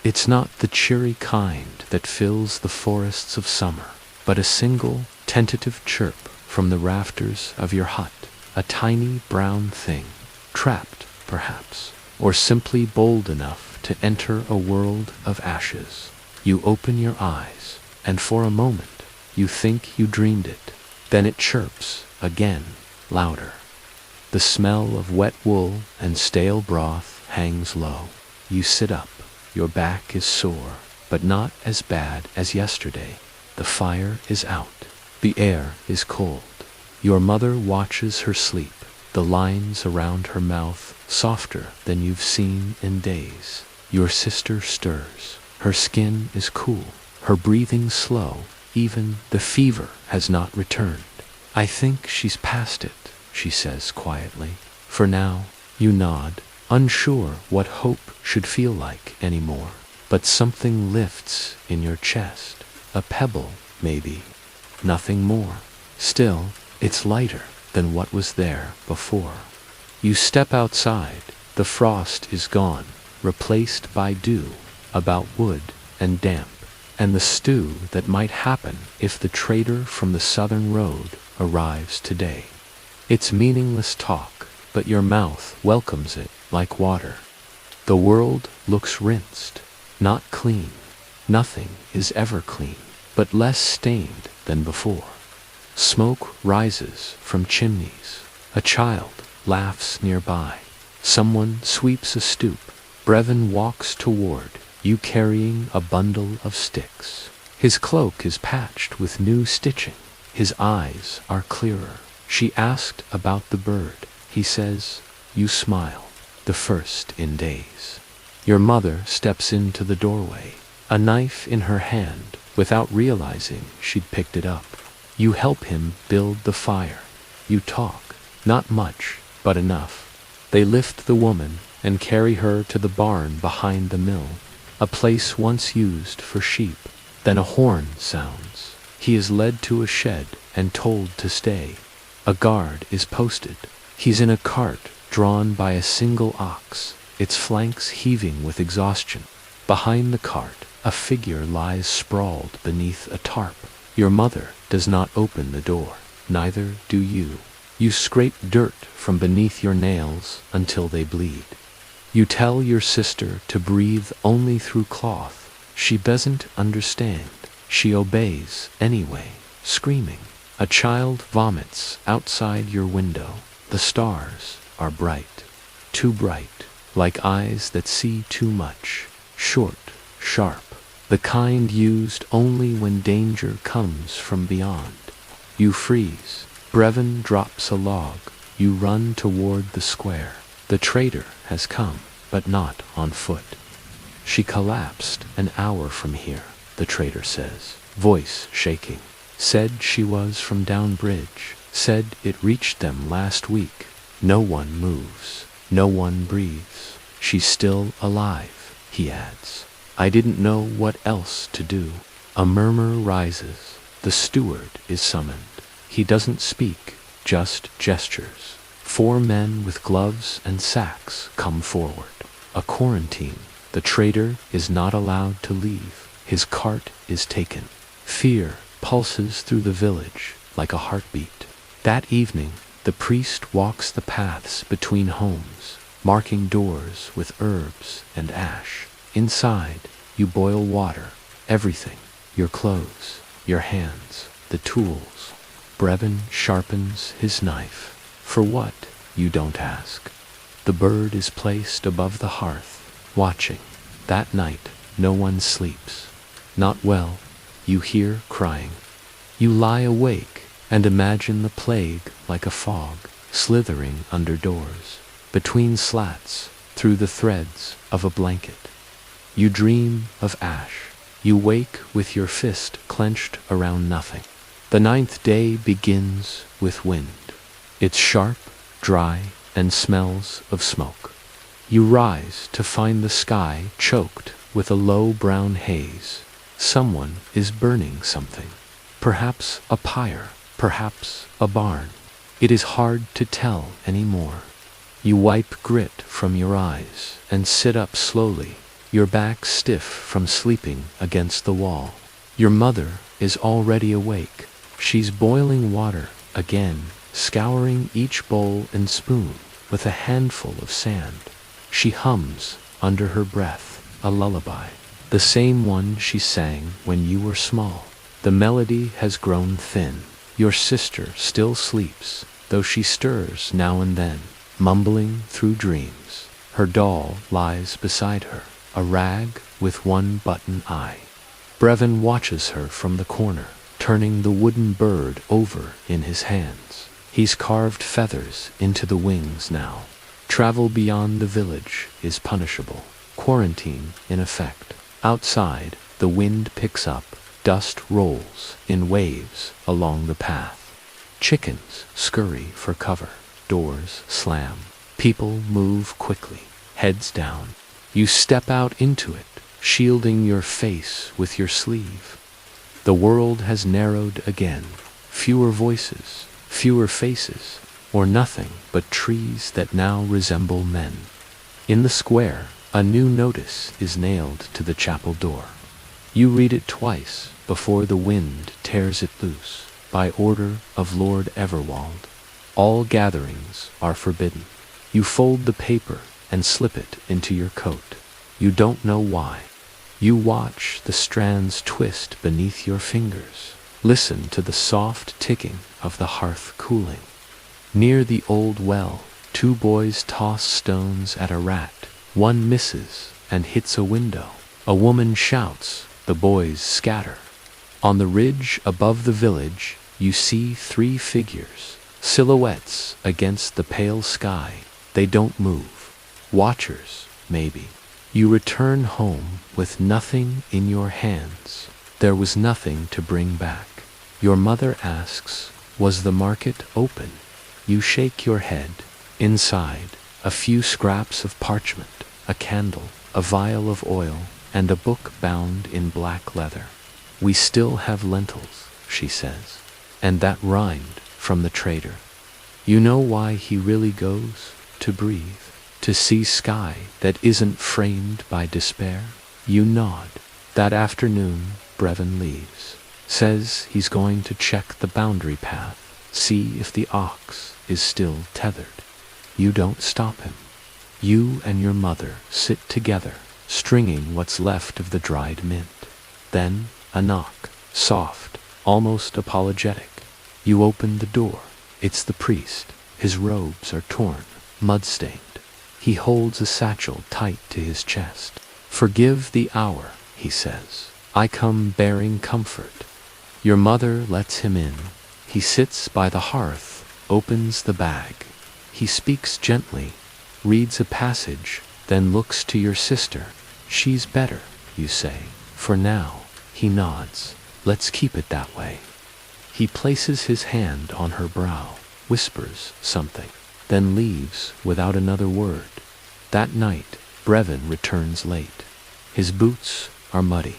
It's not the cheery kind that fills the forests of summer, but a single, tentative chirp from the rafters of your hut, a tiny brown thing, trapped, perhaps, or simply bold enough to enter a world of ashes. You open your eyes, and for a moment, you think you dreamed it. Then it chirps again, louder. The smell of wet wool and stale broth hangs low. You sit up. Your back is sore, but not as bad as yesterday. The fire is out. The air is cold. Your mother watches her sleep, the lines around her mouth softer than you've seen in days. Your sister stirs. Her skin is cool, her breathing slow. Even the fever has not returned. I think she's past it, she says quietly. For now, you nod, unsure what hope should feel like anymore. But something lifts in your chest. A pebble, maybe. Nothing more. Still, it's lighter than what was there before. You step outside. The frost is gone, replaced by dew, about wood and damp, and the stew that might happen if the trader from the southern road arrives today. It's meaningless talk, but your mouth welcomes it like water. The world looks rinsed, not clean. Nothing is ever clean, but less stained than before. Smoke rises from chimneys. A child laughs nearby. Someone sweeps a stoop. Brevin walks toward you carrying a bundle of sticks. His cloak is patched with new stitching. His eyes are clearer. She asked about the bird. He says, you smile, the first in days. Your mother steps into the doorway, a knife in her hand, without realizing she'd picked it up. You help him build the fire. You talk, not much, but enough. They lift the woman and carry her to the barn behind the mill, a place once used for sheep. Then a horn sounds. He is led to a shed and told to stay. A guard is posted. He's in a cart drawn by a single ox, its flanks heaving with exhaustion. Behind the cart, a figure lies sprawled beneath a tarp. Your mother does not open the door. Neither do you. You scrape dirt from beneath your nails until they bleed. You tell your sister to breathe only through cloth. She doesn't understand. She obeys anyway, screaming. A child vomits outside your window. The stars are bright, too bright, like eyes that see too much. Short, sharp, the kind used only when danger comes from beyond. You freeze. Brevin drops a log. You run toward the square. The trader has come, but not on foot. She collapsed an hour from here, the trader says, voice shaking. Said she was from Downbridge. Said it reached them last week. No one moves. No one breathes. She's still alive, he adds. I didn't know what else to do. A murmur rises. The steward is summoned. He doesn't speak, just gestures. 4 men with gloves and sacks come forward. A quarantine. The trader is not allowed to leave. His cart is taken. Fear pulses through the village like a heartbeat. That evening, the priest walks the paths between homes, marking doors with herbs and ash. Inside, you boil water, everything, your clothes, your hands, the tools. Brevin sharpens his knife. For what, you don't ask. The bird is placed above the hearth, watching. That night, no one sleeps. Not well, you hear crying. You lie awake and imagine the plague like a fog, slithering under doors, between slats, through the threads of a blanket. You dream of ash. You wake with your fist clenched around nothing. The 9th day begins with wind. It's sharp, dry, and smells of smoke. You rise to find the sky choked with a low brown haze. Someone is burning something. Perhaps a pyre, perhaps a barn. It is hard to tell anymore. You wipe grit from your eyes and sit up slowly, your back stiff from sleeping against the wall. Your mother is already awake. She's boiling water again, scouring each bowl and spoon with a handful of sand. She hums, under her breath, a lullaby, the same one she sang when you were small. The melody has grown thin. Your sister still sleeps, though she stirs now and then, mumbling through dreams. Her doll lies beside her, a rag with one button eye. Brevin watches her from the corner, turning the wooden bird over in his hands. He's carved feathers into the wings now. Travel beyond the village is punishable. Quarantine in effect. Outside, the wind picks up. Dust rolls in waves along the path. Chickens scurry for cover. Doors slam. People move quickly, heads down. You step out into it, shielding your face with your sleeve. The world has narrowed again. Fewer voices, fewer faces, or nothing but trees that now resemble men. In the square, a new notice is nailed to the chapel door. You read it twice before the wind tears it loose. By order of Lord Everwald, all gatherings are forbidden. You fold the paper and slip it into your coat. You don't know why. You watch the strands twist beneath your fingers. Listen to the soft ticking of the hearth cooling. Near the old well, 2 boys toss stones at a rat. One misses and hits a window. A woman shouts. The boys scatter. On the ridge above the village, you see 3 figures, silhouettes against the pale sky. They don't move. Watchers, maybe. You return home with nothing in your hands. There was nothing to bring back. Your mother asks, was the market open? You shake your head. Inside, a few scraps of parchment, a candle, a vial of oil, and a book bound in black leather. We still have lentils, she says, and that rind from the trader. You know why he really goes? To breathe, to see sky that isn't framed by despair. You nod. That afternoon, Brevin leaves, says he's going to check the boundary path, see if the ox is still tethered. You don't stop him. You and your mother sit together, stringing what's left of the dried mint. Then, a knock, soft, almost apologetic. You open the door. It's the priest. His robes are torn, mud-stained. He holds a satchel tight to his chest. Forgive the hour, he says. I come bearing comfort. Your mother lets him in. He sits by the hearth, opens the bag. He speaks gently, reads a passage, then looks to your sister. She's better, you say. For now. He nods. Let's keep it that way. He places his hand on her brow, whispers something, then leaves without another word. That night, Brevin returns late. His boots are muddy,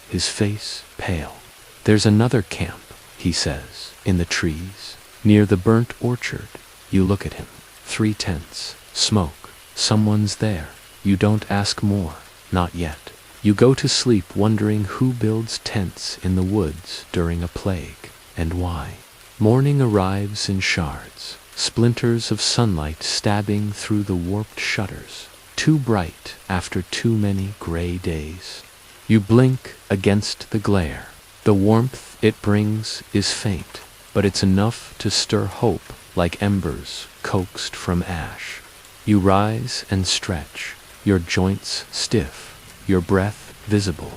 his face pale. There's another camp, he says, in the trees, near the burnt orchard. You look at him. 3 tents, smoke, someone's there. You don't ask more, not yet. You go to sleep wondering who builds tents in the woods during a plague, and why. Morning arrives in shards, splinters of sunlight stabbing through the warped shutters, too bright after too many gray days. You blink against the glare. The warmth it brings is faint, but it's enough to stir hope like embers coaxed from ash. You rise and stretch, your joints stiff, your breath visible.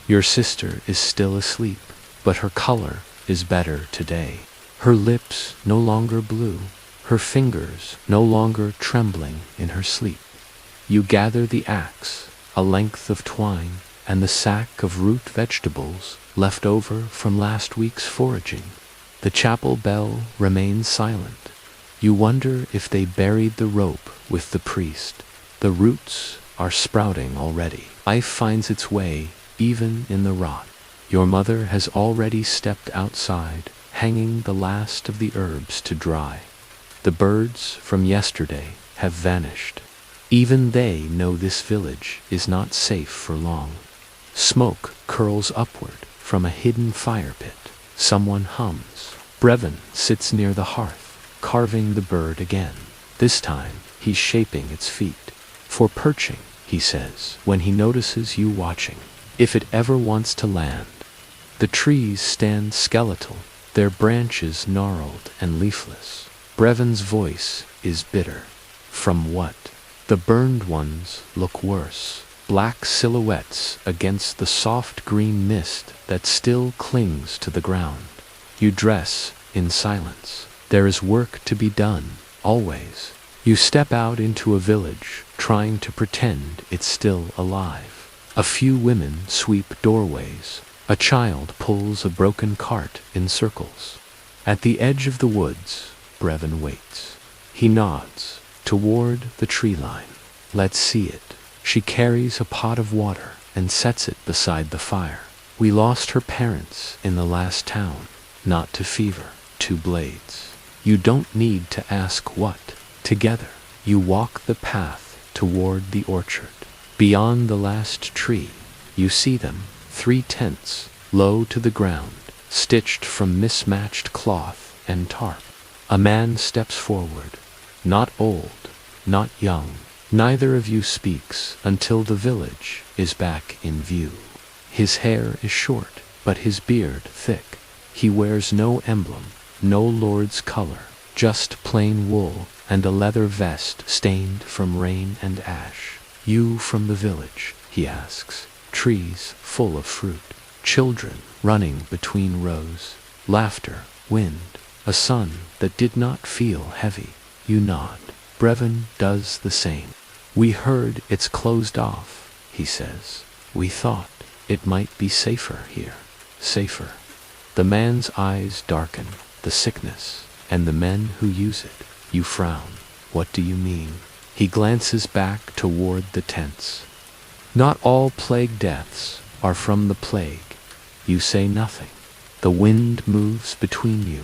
Your sister is still asleep, but her color is better today. Her lips no longer blue, her fingers no longer trembling in her sleep. You gather the axe, a length of twine, and the sack of root vegetables left over from last week's foraging. The chapel bell remains silent. You wonder if they buried the rope with the priest. The roots are sprouting already. Life finds its way even in the rot. Your mother has already stepped outside, hanging the last of the herbs to dry. The birds from yesterday have vanished. Even they know this village is not safe for long. Smoke curls upward from a hidden fire pit. Someone hums. Brevin sits near the hearth, carving the bird again. This time, he's shaping its feet. For perching, he says, when he notices you watching. If it ever wants to land. The trees stand skeletal, their branches gnarled and leafless. Brevin's voice is bitter. From what? The burned ones look worse. Black silhouettes against the soft green mist that still clings to the ground. You dress in silence. There is work to be done, always. You step out into a village, trying to pretend it's still alive. A few women sweep doorways. A child pulls a broken cart in circles. At the edge of the woods, Brevin waits. He nods toward the tree line. Let's see it. She carries a pot of water and sets it beside the fire. We lost her parents in the last town, not to fever, to blades. You don't need to ask what. Together, you walk the path toward the orchard. Beyond the last tree, you see them, 3 tents, low to the ground, stitched from mismatched cloth and tarp. A man steps forward, not old, not young. Neither of you speaks until the village is back in view. His hair is short, but his beard thick. He wears no emblem, no lord's color, just plain wool and a leather vest stained from rain and ash. You from the village, he asks. Trees full of fruit, children running between rows, laughter, wind, a sun that did not feel heavy. You nod. Brevin does the same. We heard it's closed off, he says. We thought it might be safer here. Safer. The man's eyes darken. The sickness, and the men who use it. You frown. What do you mean? He glances back toward the tents. Not all plague deaths are from the plague. You say nothing. The wind moves between you.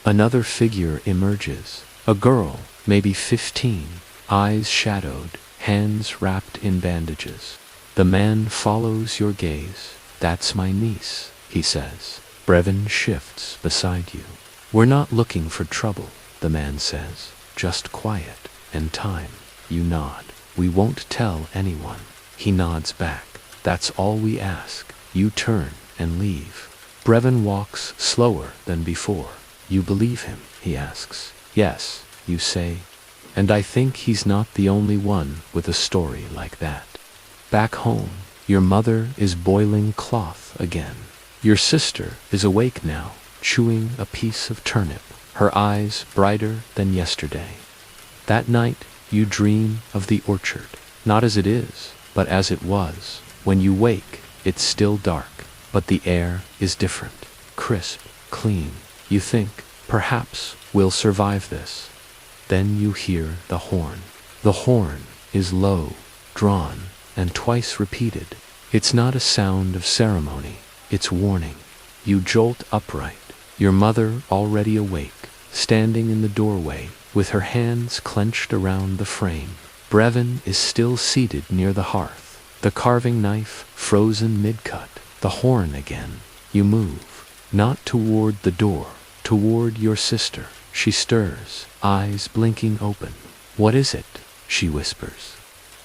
Another figure emerges. A girl, maybe 15, eyes shadowed, hands wrapped in bandages. The man follows your gaze. That's my niece, he says. Brevin shifts beside you. We're not looking for trouble, the man says. Just quiet and time. You nod. We won't tell anyone. He nods back. That's all we ask. You turn and leave. Brevin walks slower than before. You believe him, he asks. Yes, you say. And I think he's not the only one with a story like that. Back home, your mother is boiling cloth again. Your sister is awake now, chewing a piece of turnip, her eyes brighter than yesterday. That night, you dream of the orchard, not as it is, but as it was. When you wake, it's still dark, but the air is different, crisp, clean. You think, perhaps we'll survive this. Then you hear the horn. The horn is low, drawn, and twice repeated. It's not a sound of ceremony, it's warning. You jolt upright, your mother already awake, standing in the doorway, with her hands clenched around the frame. Brevin is still seated near the hearth, the carving knife frozen mid-cut. The horn again. You move, not toward the door, toward your sister. She stirs, eyes blinking open. What is it? She whispers.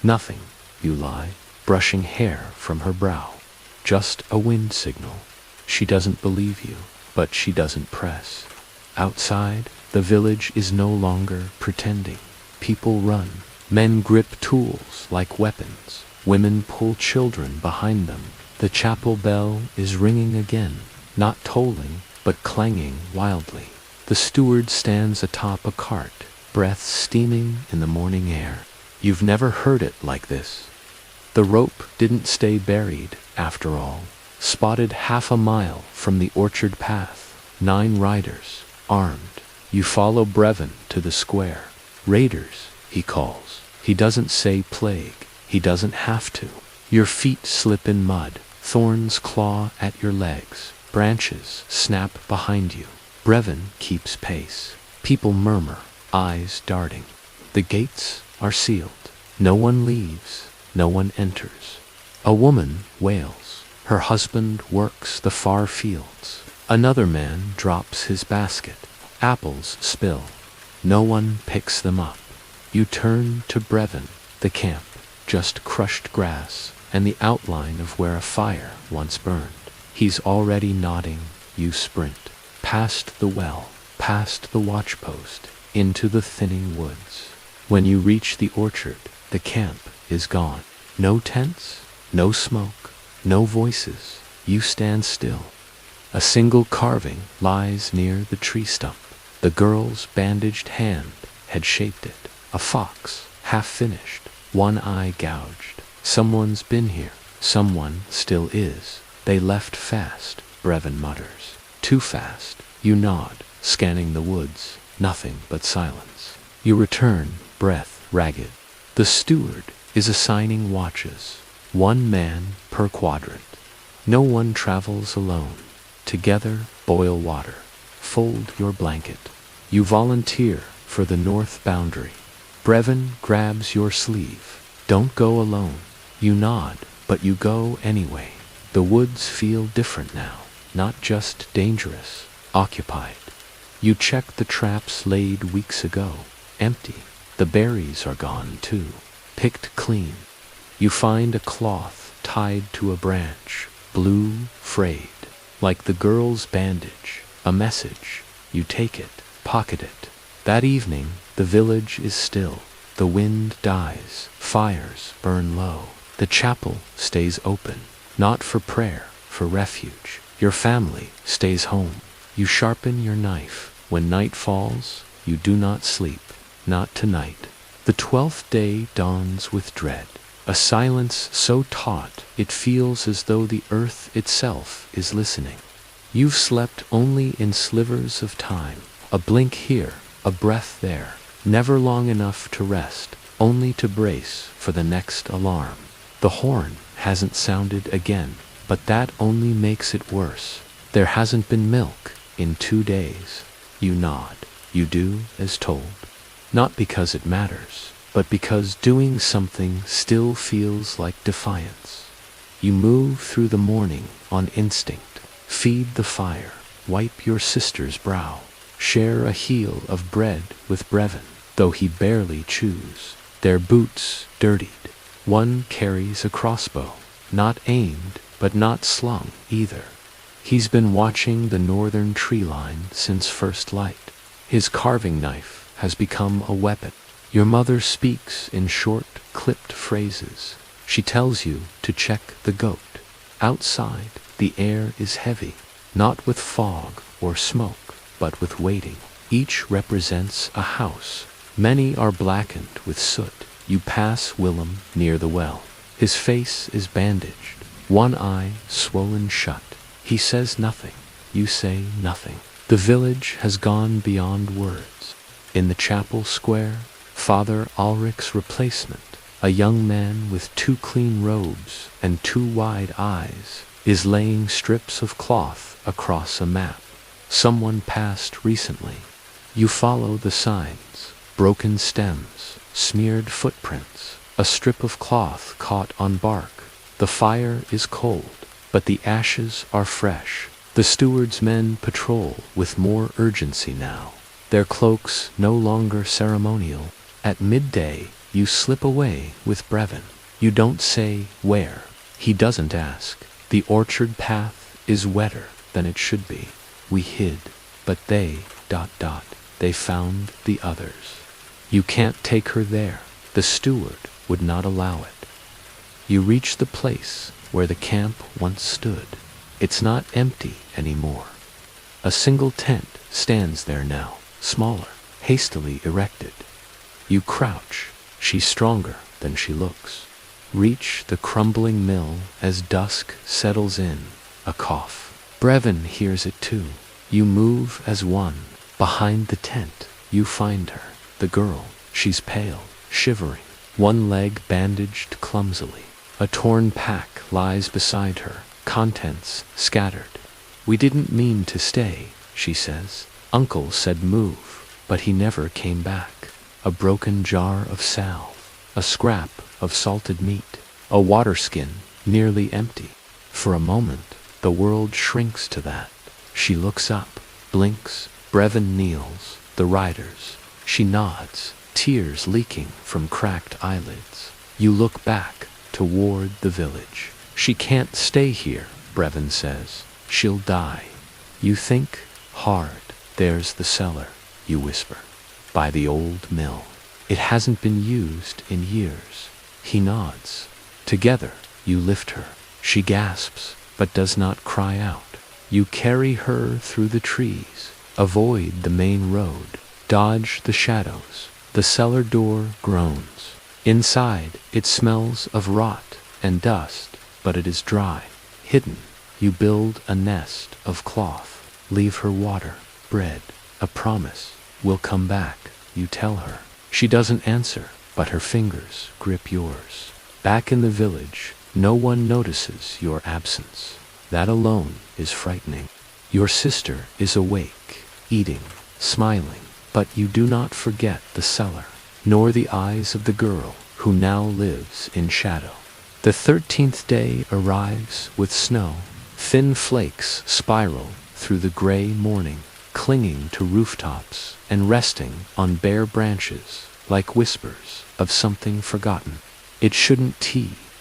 Nothing, you lie, brushing hair from her brow. Just a wind signal. She doesn't believe you, but she doesn't press. Outside, the village is no longer pretending. People run. Men grip tools like weapons. Women pull children behind them. The chapel bell is ringing again, not tolling, but clanging wildly. The steward stands atop a cart, breath steaming in the morning air. You've never heard it like this. The rope didn't stay buried, after all. Spotted half a mile from the orchard path, 9 riders, armed. You follow Brevin to the square. Raiders, he calls. He doesn't say plague. He doesn't have to. Your feet slip in mud. Thorns claw at your legs. Branches snap behind you. Brevin keeps pace. People murmur, eyes darting. The gates are sealed. No one leaves. No one enters. A woman wails. Her husband works the far fields. Another man drops his basket. Apples spill. No one picks them up. You turn to Brevin, the camp, just crushed grass, and the outline of where a fire once burned. He's already nodding. You sprint. Past the well, past the watchpost, into the thinning woods. When you reach the orchard, the camp is gone. No tents, no smoke, no voices. You stand still. A single carving lies near the tree stump. The girl's bandaged hand had shaped it. A fox, half finished, one eye gouged. Someone's been here. Someone still is. They left fast, Brevin mutters. Too fast. You nod, scanning the woods. Nothing but silence. You return, breath ragged. The steward is assigning watches. 1 man per quadrant. No one travels alone. Together, boil water. Fold your blanket. You volunteer for the north boundary. Brevin grabs your sleeve. Don't go alone. You nod, but you go anyway. The woods feel different now. Not just dangerous, occupied. You check the traps laid weeks ago. Empty. The berries are gone too. Picked clean. You find a cloth tied to a branch. Blue, frayed. Like the girl's bandage. A message. You take it. Pocket it. That evening, the village is still. The wind dies. Fires burn low. The chapel stays open. Not for prayer, for refuge. Your family stays home. You sharpen your knife. When night falls, you do not sleep. Not tonight. The 12th day dawns with dread. A silence so taut it feels as though the earth itself is listening. You've slept only in slivers of time. A blink here, a breath there. Never long enough to rest, only to brace for the next alarm. The horn hasn't sounded again, but that only makes it worse. There hasn't been milk in 2 days. You nod. You do as told. Not because it matters, but because doing something still feels like defiance. You move through the morning on instinct. Feed the fire. Wipe your sister's brow. Share a heel of bread with Brevin, though he barely chews. Their boots dirtied. One carries a crossbow. Not aimed, but not slung either. He's been watching the northern tree line since first light. His carving knife has become a weapon. Your mother speaks in short, clipped phrases. She tells you to check the goat. Outside, the air is heavy, not with fog or smoke, but with waiting. Each represents a house. Many are blackened with soot. You pass Willem near the well. His face is bandaged, one eye swollen shut. He says nothing. You say nothing. The village has gone beyond words. In the chapel square, Father Ulrich's replacement, a young man with 2 clean robes and 2 wide eyes, is laying strips of cloth across a map. Someone passed recently. You follow the signs. Broken stems, smeared footprints, a strip of cloth caught on bark. The fire is cold, but the ashes are fresh. The steward's men patrol with more urgency now, their cloaks no longer ceremonial. At midday, you slip away with Brevin. You don't say where. He doesn't ask. The orchard path is wetter than it should be. We hid, but they, ... they found the others. You can't take her there. The steward would not allow it. You reach the place where the camp once stood. It's not empty anymore. A single tent stands there now, smaller, hastily erected. You crouch. She's stronger than she looks. Reach the crumbling mill as dusk settles in. A cough. Brevin hears it too. You move as one. Behind the tent, you find her. The girl. She's pale, shivering, one leg bandaged clumsily. A torn pack lies beside her, contents scattered. We didn't mean to stay, she says. Uncle said move, but he never came back. A broken jar of salve, a scrap of salted meat, a water skin nearly empty. For a moment, the world shrinks to that. She looks up, blinks. Brevin kneels, the riders. She nods, tears leaking from cracked eyelids. You look back toward the village. She can't stay here, Brevin says. She'll die. You think hard. There's the cellar, you whisper, by the old mill. It hasn't been used in years. He nods. Together, you lift her. She gasps, but does not cry out. You carry her through the trees, avoid the main road, dodge the shadows. The cellar door groans. Inside, it smells of rot and dust, but it is dry. Hidden, you build a nest of cloth, leave her water, bread, a promise. We'll come back, you tell her. She doesn't answer, but her fingers grip yours. Back in the village, no one notices your absence. That alone is frightening. Your sister is awake, eating, smiling, but you do not forget the cellar, nor the eyes of the girl who now lives in shadow. The 13th day arrives with snow. Thin flakes spiral through the gray morning, clinging to rooftops and resting on bare branches like whispers of something forgotten. It shouldn't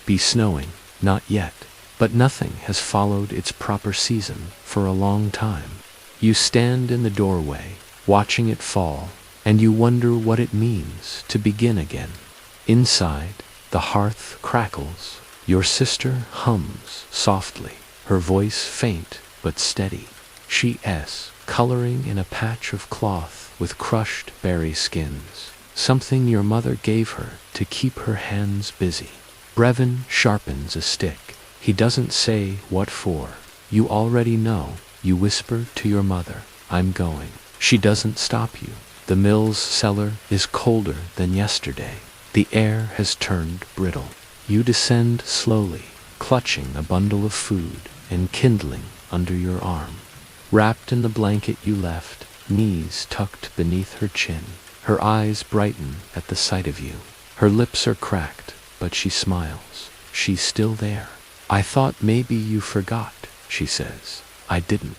be snowing, not yet, but nothing has followed its proper season for a long time. You stand in the doorway, watching it fall, and you wonder what it means to begin again. Inside, the hearth crackles. Your sister hums softly, her voice faint but steady. She's coloring in a patch of cloth with crushed berry skins, something your mother gave her to keep her hands busy. Brevin sharpens a stick. He doesn't say what for. You already know. You whisper to your mother, I'm going. She doesn't stop you. The mill's cellar is colder than yesterday. The air has turned brittle. You descend slowly, clutching a bundle of food and kindling under your arm. Wrapped in the blanket you left, knees tucked beneath her chin. Her eyes brighten at the sight of you. Her lips are cracked, but she smiles. She's still there. I thought maybe you forgot, she says. I didn't.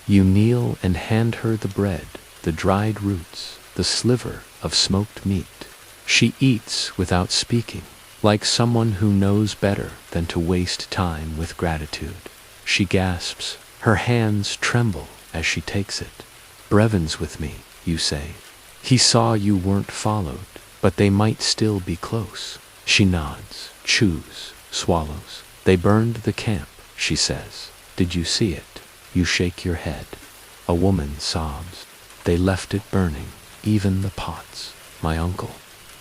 You kneel and hand her the bread, the dried roots, the sliver of smoked meat. She eats without speaking, like someone who knows better than to waste time with gratitude. She gasps. Her hands tremble as she takes it. Brevin's with me, you say. He saw you weren't followed, but they might still be close. She nods, chews, swallows. They burned the camp, she says. Did you see it? You shake your head. A woman sobs. They left it burning, even the pots. My uncle.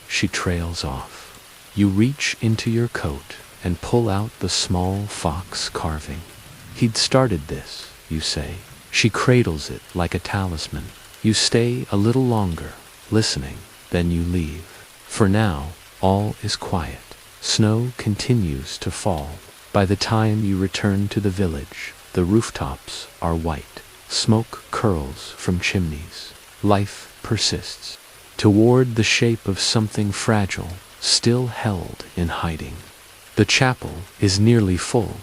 She trails off. You reach into your coat and pull out the small fox carving. He'd started this, you say. She cradles it like a talisman. You stay a little longer, listening, then you leave. For now, all is quiet. Snow continues to fall. By the time you return to the village, the rooftops are white. Smoke curls from chimneys. Life persists. Toward the shape of something fragile, still held in hiding. The chapel is nearly full.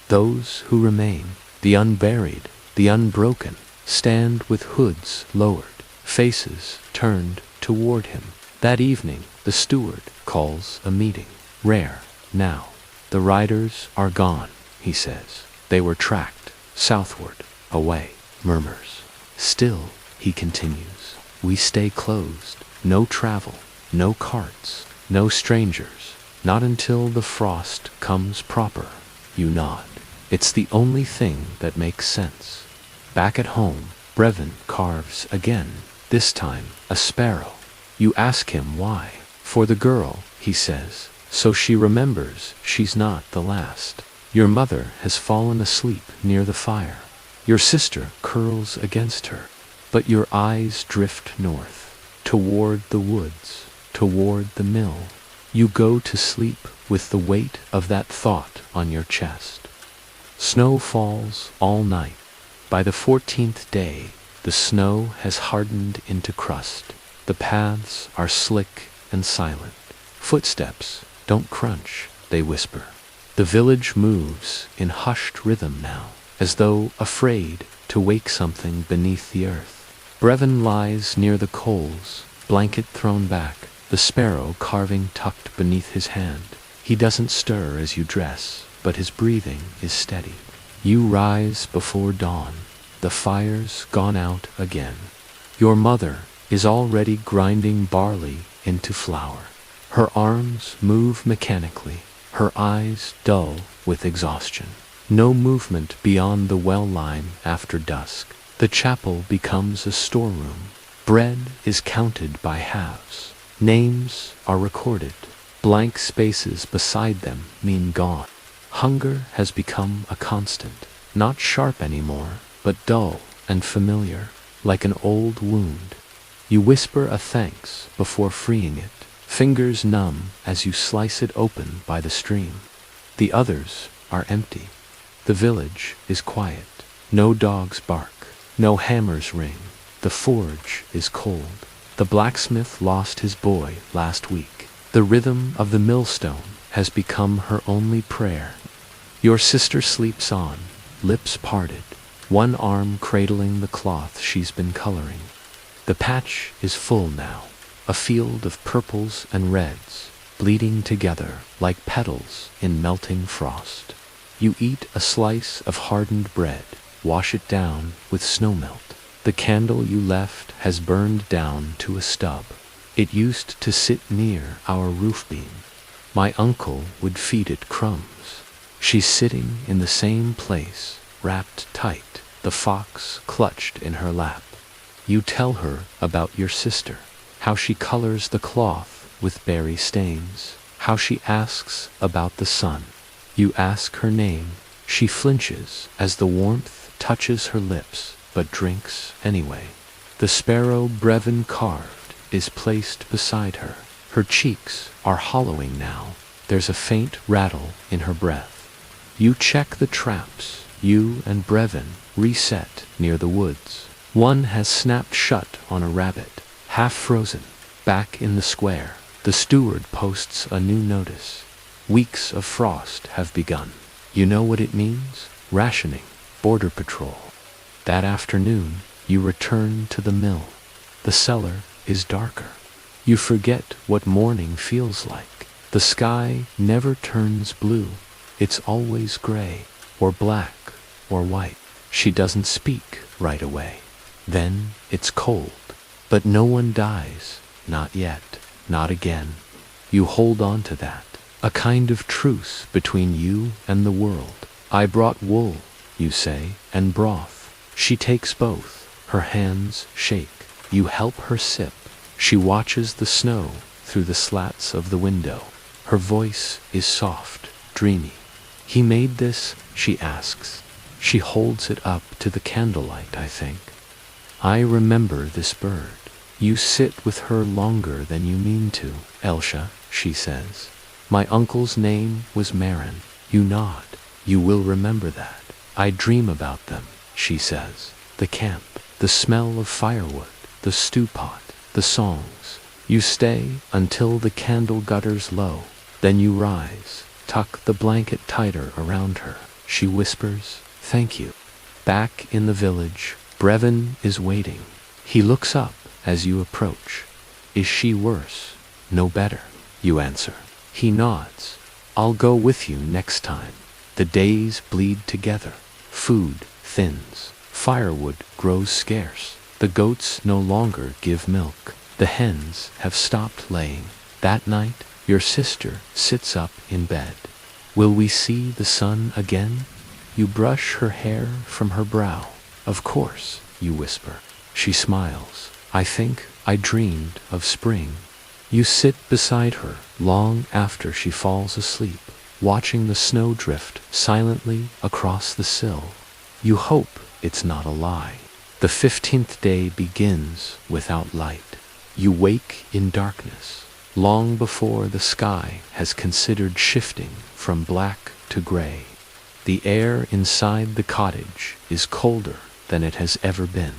Those who remain, the unburied, the unbroken, stand with hoods lowered, faces turned toward him. That evening, the steward calls a meeting. Rare, now. The riders are gone, he says. They were tracked, southward, away, murmurs. Still, he continues, we stay closed. No travel, no carts, no strangers. Not until the frost comes proper. You nod. It's the only thing that makes sense. Back at home, Brevin carves again, this time a sparrow. You ask him why. For the girl, he says, so she remembers she's not the last. Your mother has fallen asleep near the fire. Your sister curls against her, but your eyes drift north, toward the woods, toward the mill. You go to sleep with the weight of that thought on your chest. Snow falls all night. By the 14th day, the snow has hardened into crust. The paths are slick and silent. Footsteps don't crunch, they whisper. The village moves in hushed rhythm now, as though afraid to wake something beneath the earth. Brevin lies near the coals, blanket thrown back, the sparrow carving tucked beneath his hand. He doesn't stir as you dress, but his breathing is steady. You rise before dawn. The fire's gone out again. Your mother is already grinding barley into flour. Her arms move mechanically, her eyes dull with exhaustion. No movement beyond the well line after dusk. The chapel becomes a storeroom. Bread is counted by halves. Names are recorded. Blank spaces beside them mean gone. Hunger has become a constant, not sharp anymore, but dull and familiar, like an old wound. You whisper a thanks before freeing it, fingers numb as you slice it open by the stream. The others are empty. The village is quiet. No dogs bark. No hammers ring. The forge is cold. The blacksmith lost his boy last week. The rhythm of the millstone has become her only prayer. Your sister sleeps on, lips parted, one arm cradling the cloth she's been coloring. The patch is full now, a field of purples and reds, bleeding together like petals in melting frost. You eat a slice of hardened bread, wash it down with snowmelt. The candle you left has burned down to a stub. It used to sit near our roof beam. My uncle would feed it crumbs. She's sitting in the same place, wrapped tight, the fox clutched in her lap. You tell her about your sister, how she colors the cloth with berry stains, how she asks about the sun. You ask her name. She flinches as the warmth touches her lips, but drinks anyway. The sparrow Brevin carved is placed beside her. Her cheeks are hollowing now. There's a faint rattle in her breath. You check the traps. You and Brevin reset near the woods. One has snapped shut on a rabbit, half frozen. Back in the square, the steward posts a new notice. Weeks of frost have begun. You know what it means? Rationing, border patrol. That afternoon, you return to the mill. The cellar is darker. You forget what morning feels like. The sky never turns blue. It's always gray, or black, or white. She doesn't speak right away. Then it's cold. But no one dies. Not yet. Not again. You hold on to that. A kind of truce between you and the world. I brought wool, you say, and broth. She takes both. Her hands shake. You help her sip. She watches the snow through the slats of the window. Her voice is soft, dreamy. He made this, she asks. She holds it up to the candlelight, I think. I remember this bird. You sit with her longer than you mean to, Elsha, she says. My uncle's name was Marin. You nod. You will remember that. I dream about them, she says. The camp, the smell of firewood, the stew pot, the songs. You stay until the candle gutters low. Then you rise, tuck the blanket tighter around her. She whispers, thank you. Back in the village, Brevin is waiting. He looks up as you approach. Is she worse? No better, you answer. He nods. I'll go with you next time. The days bleed together. Food thins. Firewood grows scarce. The goats no longer give milk. The hens have stopped laying. That night, your sister sits up in bed. Will we see the sun again? You brush her hair from her brow. Of course, you whisper. She smiles. I think I dreamed of spring. You sit beside her long after she falls asleep, watching the snow drift silently across the sill. You hope it's not a lie. The 15th day begins without light. You wake in darkness, long before the sky has considered shifting from black to gray. The air inside the cottage is colder than it has ever been.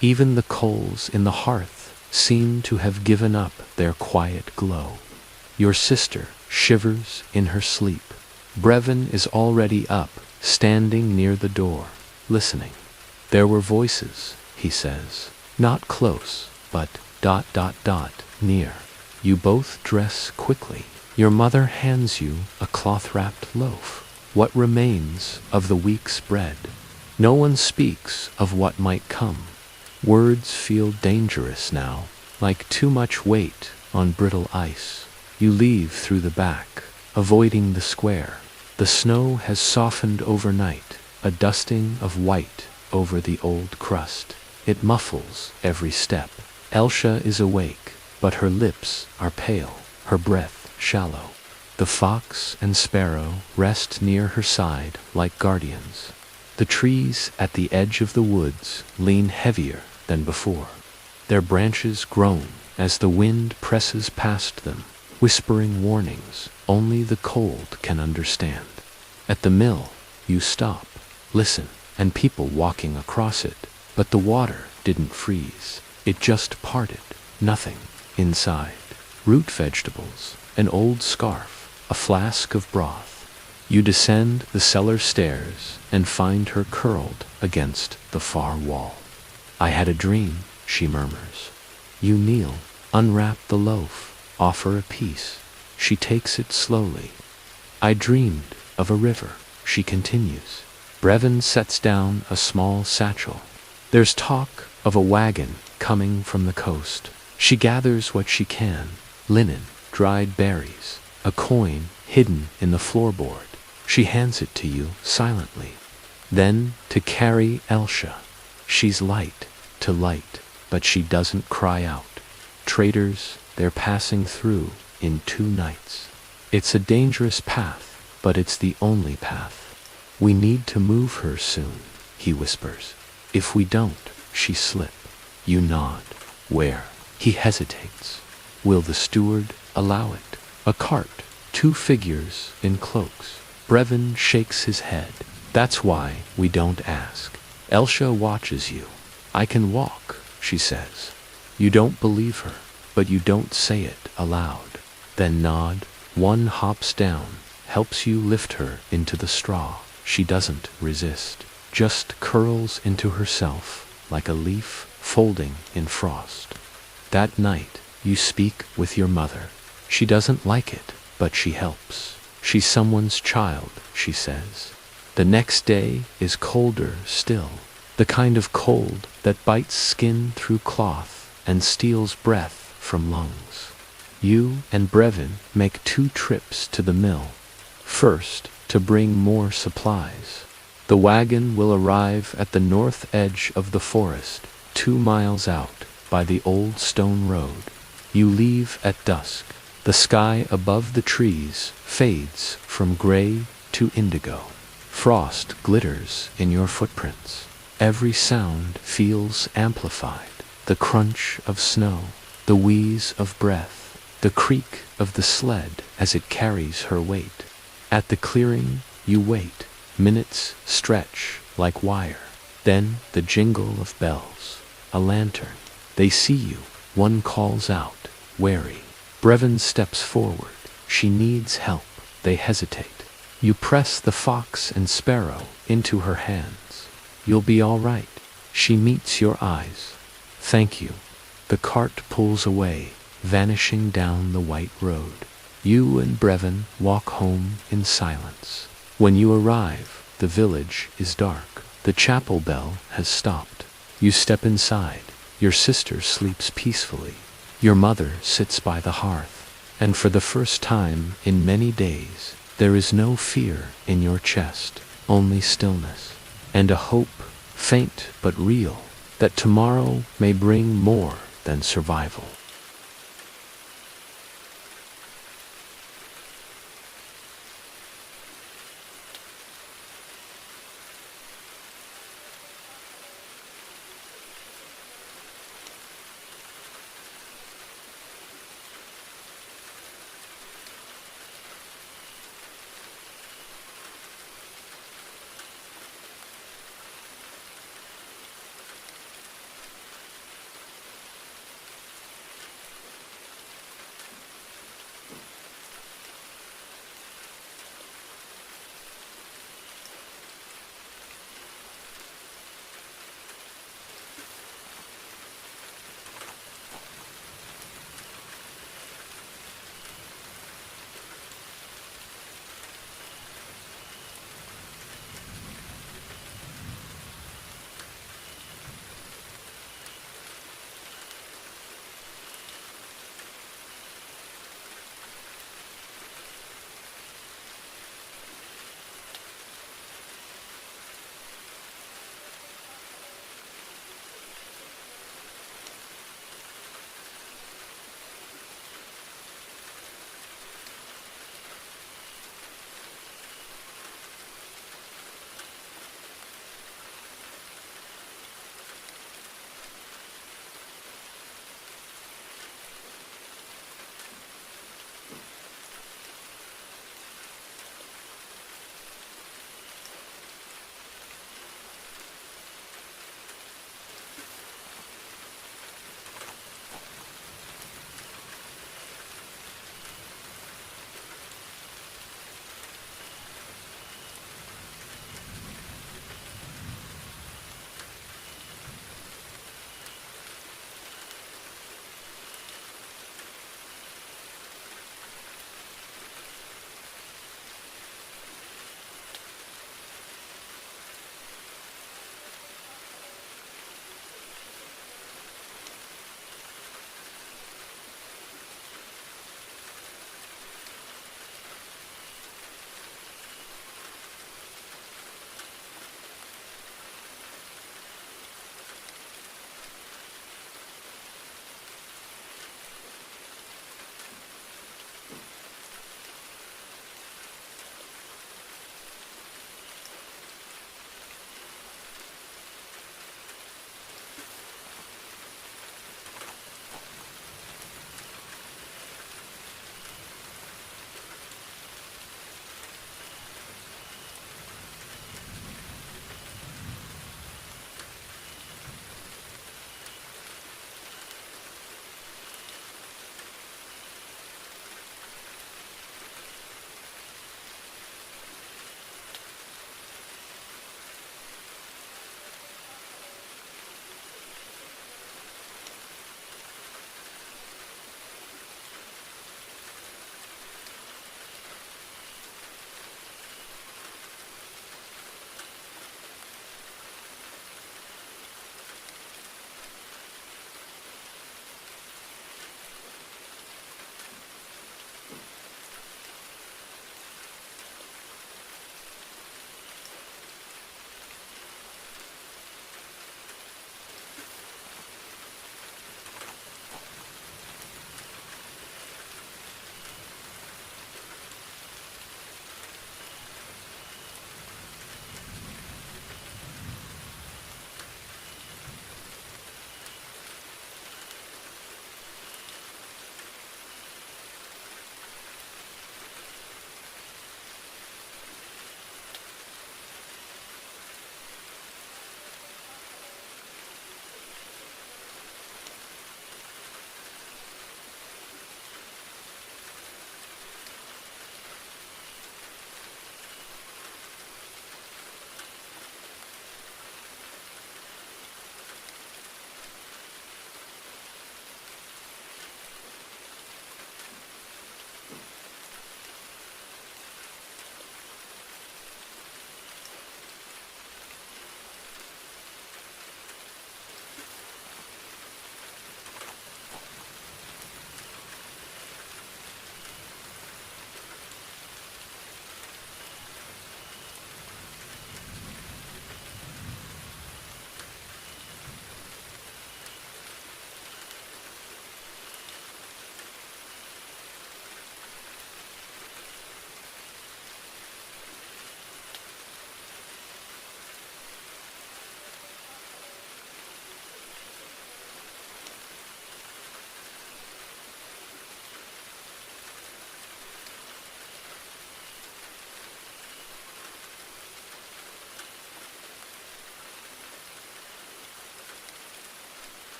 Even the coals in the hearth seem to have given up their quiet glow. Your sister shivers in her sleep. Brevin is already up, standing near the door, listening. There were voices, he says, not close, but ... near. You both dress quickly. Your mother hands you a cloth-wrapped loaf. What remains of the week's bread? No one speaks of what might come. Words feel dangerous now, like too much weight on brittle ice. You leave through the back, avoiding the square. The snow has softened overnight, a dusting of white over the old crust. It muffles every step. Elsha is awake, but her lips are pale, her breath shallow. The fox and sparrow rest near her side like guardians. The trees at the edge of the woods lean heavier than before. Their branches groan as the wind presses past them, whispering warnings only the cold can understand. At the mill, you stop, listen, and people walking across it, but the water didn't freeze. It just parted. Nothing inside. Root vegetables, an old scarf, a flask of broth. You descend the cellar stairs and find her curled against the far wall. I had a dream, she murmurs. You kneel, unwrap the loaf, offer a piece. She takes it slowly. I dreamed of a river, she continues. Brevin sets down a small satchel. There's talk of a wagon coming from the coast. She gathers what she can, linen, dried berries, a coin hidden in the floorboard. She hands it to you silently. Then to carry Elsha. She's light to light, but she doesn't cry out. Traders, they're passing through in 2 nights. It's a dangerous path, but it's the only path. We need to move her soon, he whispers. If we don't, she slip. You nod. Where? He hesitates. Will the steward allow it? A cart, 2 figures in cloaks. Brevin shakes his head. That's why we don't ask. Elsha watches you. I can walk, she says. You don't believe her, but you don't say it aloud. Then nod. One hops down, helps you lift her into the straw. She doesn't resist, just curls into herself like a leaf folding in frost. That night, you speak with your mother. She doesn't like it, but she helps. She's someone's child, she says. The next day is colder still, the kind of cold that bites skin through cloth and steals breath from lungs. You and Brevin make 2 trips to the mill. First, to bring more supplies. The wagon will arrive at the north edge of the forest, 2 miles out, by the old stone road. You leave at dusk. The sky above the trees fades from gray to indigo. Frost glitters in your footprints. Every sound feels amplified. The crunch of snow, the wheeze of breath, the creak of the sled as it carries her weight. At the clearing, you wait. Minutes stretch like wire. Then the jingle of bells. A lantern. They see you. One calls out, wary. Brevin steps forward. She needs help. They hesitate. You press the fox and sparrow into her hands. You'll be all right. She meets your eyes. Thank you. The cart pulls away, vanishing down the white road. You and Brevin walk home in silence. When you arrive, the village is dark. The chapel bell has stopped. You step inside. Your sister sleeps peacefully. Your mother sits by the hearth. And for the first time in many days, there is no fear in your chest, only stillness, and a hope, faint but real, that tomorrow may bring more than survival.